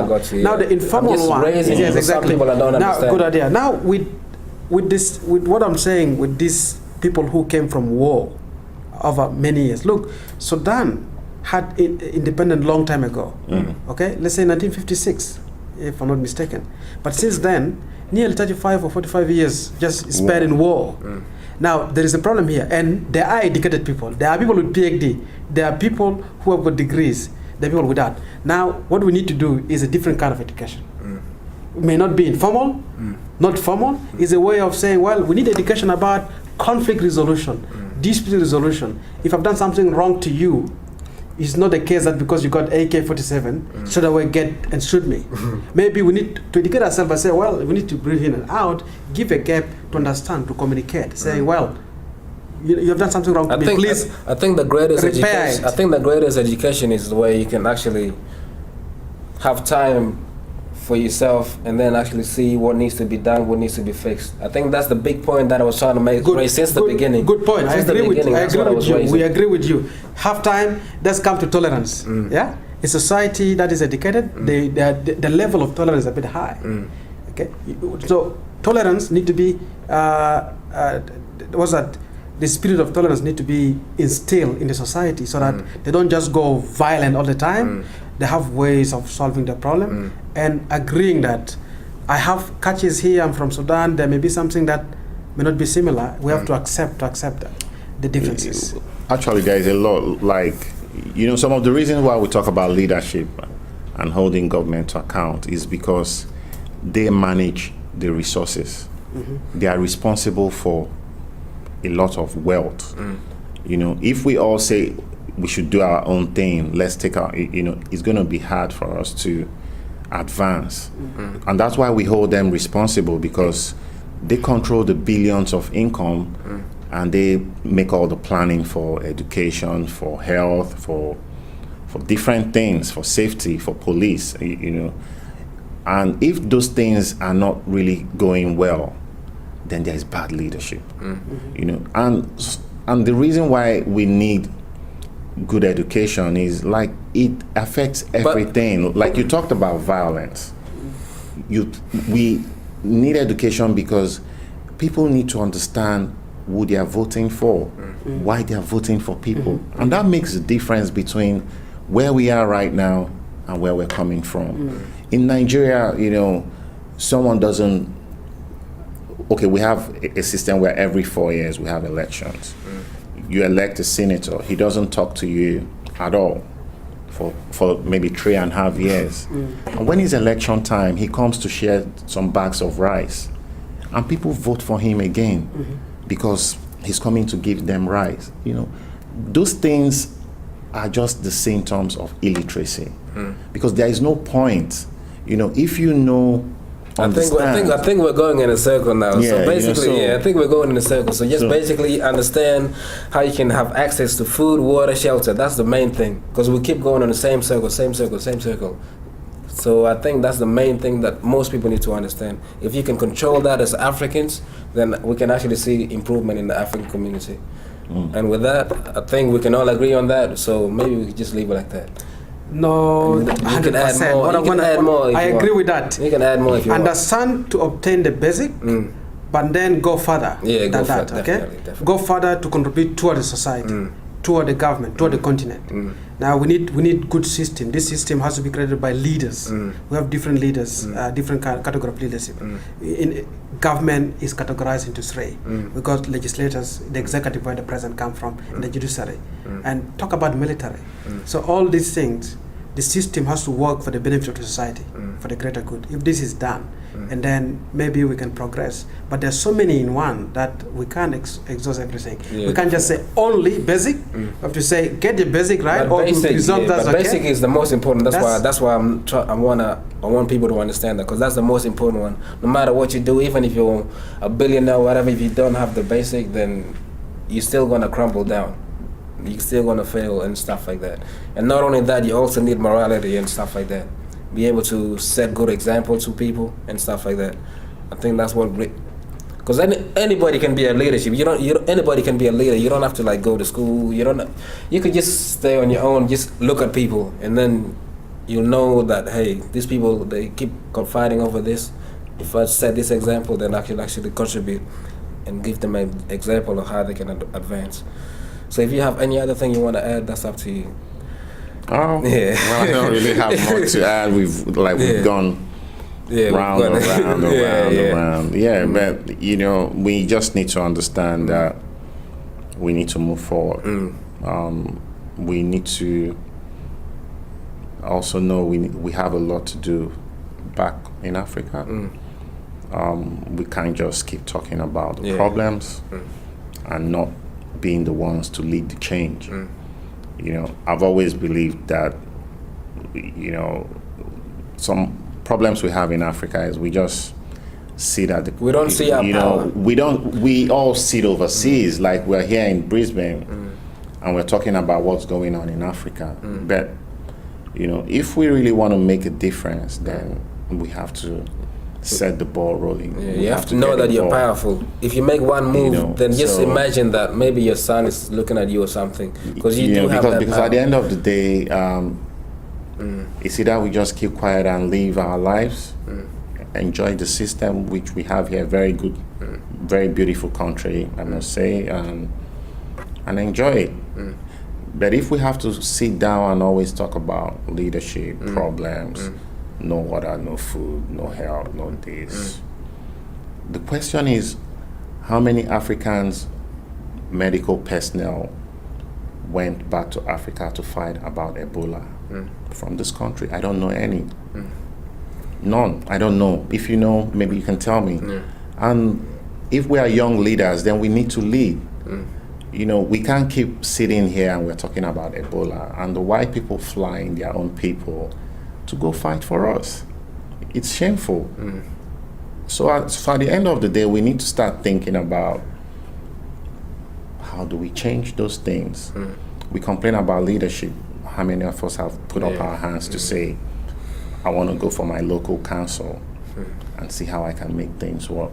Now the informal one, yes, exactly. Now, good idea. Now with what I'm saying, with these people who came from war over many years. Look, Sudan had independence long time ago. Okay, let's say 1956, if I'm not mistaken. But since then, nearly 35 or 45 years just spent in war. Now, there is a problem here, and there are educated people. There are people with PhD. There are people who have got degrees. There are people without. Now, what we need to do is a different kind of education. It may not be informal, not formal. It's a way of saying, well, we need education about conflict resolution, dispute resolution. If I've done something wrong to you, it's not the case that because you got AK-47, straight away get and shoot me. Maybe we need to educate ourselves and say, well, we need to breathe in and out, give a gap to understand, to communicate. Say, well, you have done something wrong to me, please. I think the greatest education. I think the greatest education is the way you can actually have time for yourself and then actually see what needs to be done, what needs to be fixed. I think that's the big point that I was trying to make since the beginning. Good point. I agree with you. We agree with you. Have time. Let's come to tolerance. Yeah, a society that is educated, the level of tolerance is a bit high. Okay, so tolerance need to be the spirit of tolerance need to be instilled in the society so that they don't just go violent all the time. They have ways of solving the problem and agreeing that I have Kachis here, I'm from Sudan, there may be something that may not be similar. We have to accept the differences. Actually, there is a lot, like, some of the reasons why we talk about leadership and holding government to account is because they manage the resources. They are responsible for a lot of wealth. You know, if we all say we should do our own thing, let's take our, you know, it's going to be hard for us to advance. And that's why we hold them responsible, because they control the billions of income and they make all the planning for education, for health, for different things, for safety, for police, you know. And if those things are not really going well, then there is bad leadership, you know. And the reason why we need good education is like it affects everything. Like you talked about violence. We need education because people need to understand who they are voting for, why they are voting for people. And that makes a difference between where we are right now and where we're coming from. In Nigeria, you know, someone doesn't, okay, we have a system where every 4 years we have elections. You elect a senator, he doesn't talk to you at all for maybe 3.5 years. And when it's election time, he comes to share some bags of rice. And people vote for him again because he's coming to give them rice. You know, those things are just the symptoms of illiteracy. Because there is no point, you know, if you know, I think we're going in a circle now. Yeah, so basically, you know, I think we're going in a circle. So just basically understand how you can have access to food, water, shelter. That's the main thing. Because we keep going in the same circle, same circle, same circle. So I think that's the main thing that most people need to understand. If you can control that as Africans, then we can actually see improvement in the African community. And with that, I think we can all agree on that. So maybe we could just leave it like that. No, You can add more. You can add more. I agree with that. You can add more if you want. Understand to obtain the basic, but then go further Yeah, than go that. further, Okay, definitely. go further to contribute toward the society, toward the government, toward the continent. Now we need good system. This system has to be created by leaders. We have different leaders, different category of leadership. In government is categorized into three. We got legislators, the executive, where the president comes from, and the judiciary, and talk about military. So all these things, the system has to work for the benefit of the society, for the greater good. If this is done, and then maybe we can progress. But there's so many in one that we can't exhaust everything. Yeah, we can't just say only basic. We have to say get the basic right, But or basic, to resolve that. but basic is the most important. That's why I want people to understand that, because that's the most important one. No matter what you do, even if you're a billionaire or whatever, if you don't have the basic, then you're still gonna crumble down. You're still gonna fail and stuff like that. And not only that, you also need morality and stuff like that. Be able to set good example to people and stuff like that. I think that's what, because anybody can be a leadership. Anybody can be a leader. You don't have to like go to school. You could just stay on your own. Just look at people, and then you'll know that hey, these people, they keep fighting over this. If I set this example, then I can actually contribute and give them an example of how they can advance. So if you have any other thing you want to add, that's up to you. Oh, Yeah. well, I don't really have much to add. We've gone round and round and round and round. Yeah, but you know, we just need to understand that we need to move forward. We need to also know we have a lot to do back in Africa. We can't just keep talking about the problems and not being the ones to lead the change. You know, I've always believed that, you know, some problems we have in Africa is we just see that we don't see our power. We all sit overseas, like we're here in Brisbane and we're talking about what's going on in Africa. But, you know, if we really want to make a difference, then we have to set the ball rolling. Yeah, you have to know that you're powerful. If you make one move, then just imagine that maybe your son is looking at you or something, because you do have that because power. at the end of the day, it's either we just keep quiet and live our lives, enjoy the system which we have here, very good, very beautiful country, I must say, and enjoy it. But if we have to sit down and always talk about leadership, problems, no water, no food, no health, no this. The question is, how many Africans medical personnel went back to Africa to fight about Ebola from this country? I don't know any. None. I don't know. If you know, maybe you can tell me. And if we are young leaders, then we need to lead. You know, we can't keep sitting here and we're talking about Ebola and the white people flying their own people to go fight for us. It's shameful. So at the end of the day, we need to start thinking about how do we change those things. We complain about leadership. How many of us have put up our hands to say, I want to go for my local council and see how I can make things work?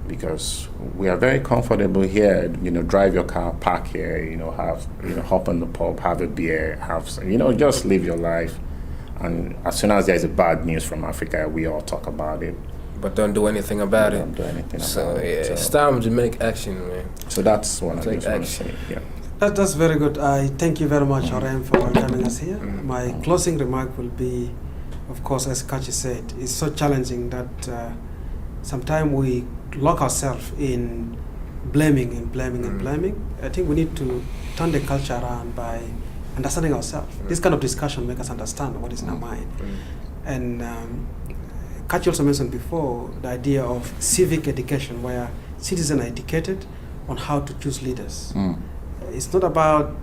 Because we are very comfortable here, you know, drive your car, park here, you know, hop on the pub, have a beer, just live your life. And as soon as there's a bad news from Africa, we all talk about it. But don't do anything about it. Don't do anything So about it. it's time to make action, man. So that's what I Take just want to action. say. Yeah. That's very good. I thank you very much, Orem, for welcoming us here. My closing remark will be, of course, as Kachi said, it's so challenging that sometimes we lock ourselves in blaming and blaming and blaming. I think we need to turn the culture around by understanding ourselves. This kind of discussion makes us understand what is in our mind. And Kachi also mentioned before the idea of civic education, where citizens are educated on how to choose leaders. It's not about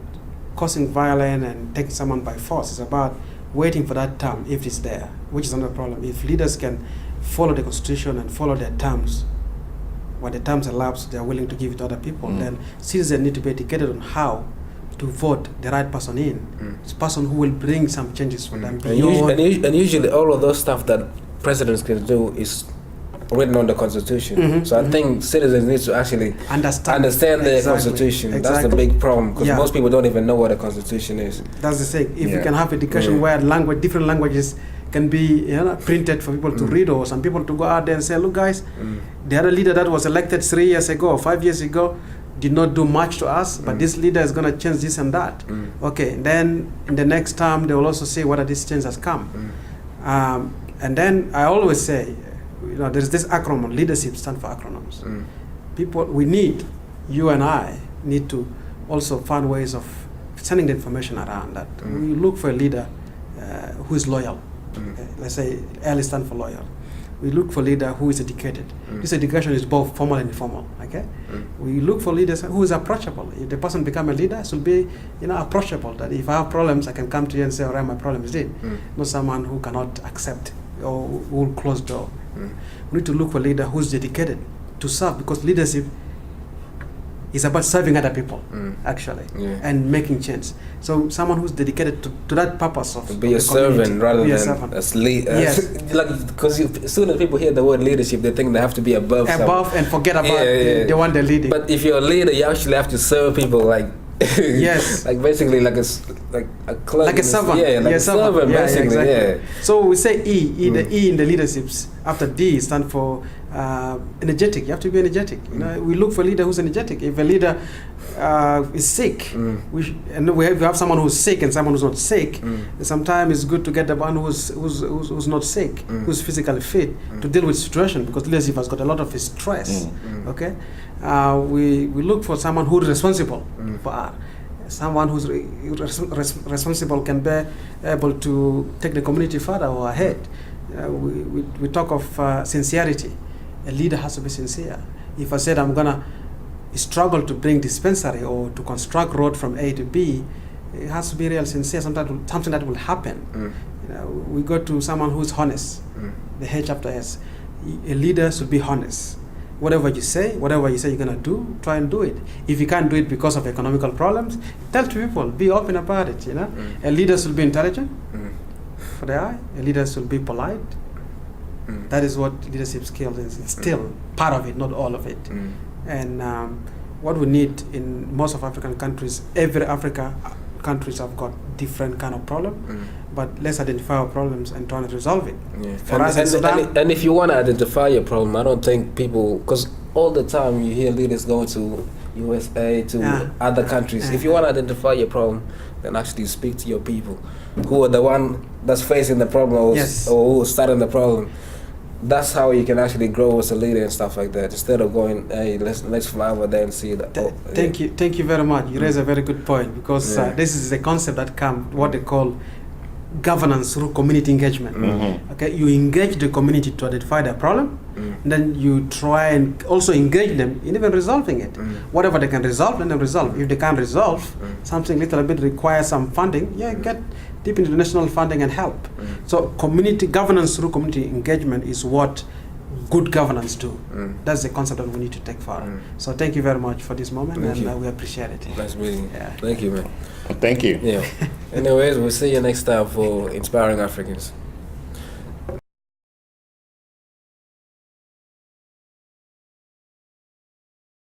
causing violence and taking someone by force. It's about waiting for that term if it's there, which is another problem. If leaders can follow the constitution and follow their terms, when the terms elapse, they are willing to give it to other people, then citizens need to be educated on how to vote the right person in. This person who will bring some changes for them. And usually all of those stuff that presidents can do is written on the Constitution. So I think citizens need to actually understand the Constitution. That's the big problem, because most people don't even know what a Constitution is. That's the thing. If we can have education where different languages can be printed for people to read, or some people to go out there and say, look guys, the other leader that was elected 3 years ago or 5 years ago did not do much to us, but this leader is going to change this and that. Okay, then in the next term they will also say whether this change has come. And then I always say, there's this acronym, leadership stands for acronyms. You and I need to also find ways of sending the information around that. We look for a leader who is loyal. Okay? Let's say L stands for loyal. We look for a leader who is educated. This education is both formal and informal. Okay? We look for leaders who is approachable. If the person become a leader, should be approachable. That if I have problems, I can come to you and say, all right, my problem is this. Not someone who cannot accept or who will close door. We need to look for a leader who's dedicated to serve, because leadership is about serving other people, actually, and making change. So someone who's dedicated to that purpose of be a servant rather than a leader. Yes. Because as soon as people hear the word leadership, they think they have to be above and forget about the one they're leading. But if you're a leader, you actually have to serve people yes. like basically like a clerk. Like a servant. A servant, basically. Exactly. So we say the E in the leaderships. After D stand for energetic. You have to be energetic. We look for a leader who's energetic. If a leader is sick, we have someone who's sick and someone who's not sick. Sometimes it's good to get the one who's not sick, who's physically fit to deal with situation, because leadership has got a lot of stress. Okay, we look for someone who's responsible for someone who's responsible, can be able to take the community further or ahead. We talk of sincerity. A leader has to be sincere. If I said I'm gonna struggle to bring dispensary or to construct road from A to B, it has to be real sincere. Something that will happen. We go to someone who's honest. The H after S. A leader should be honest. Whatever you say you're gonna do, try and do it. If you can't do it because of economical problems, tell to people. Be open about it. A leader should be intelligent. For the eye, a leader should be polite. That is what leadership skills is. It's still part of it, not all of it. And what we need in most of African countries, every Africa countries have got different kind of problem, but let's identify our problems and try to resolve it. For us in Sudan, and if you want to identify your problem, I don't think people, because all the time you hear leaders going to USA, to other countries. If you want to identify your problem, then actually speak to your people who are the one that's facing the problem or who is starting the problem. That's how you can actually grow as a leader and stuff like that, instead of going, hey, let's fly over there and see that. Thank you very much. You raise a very good point, because this is a concept that what they call governance through community engagement. Okay, you engage the community to identify their problem, and then you try and also engage them in even resolving it. Whatever they can resolve, let them resolve. If they can't resolve, something little bit requires some funding, get deep into the national funding and help. So community governance through community engagement is what good governance do. That's the concept that we need to take forward. So thank you very much for this moment, and we appreciate it. Nice meeting. Thank you, man. Well, thank you. Yeah. Anyways, we'll see you next time for Inspiring Africans.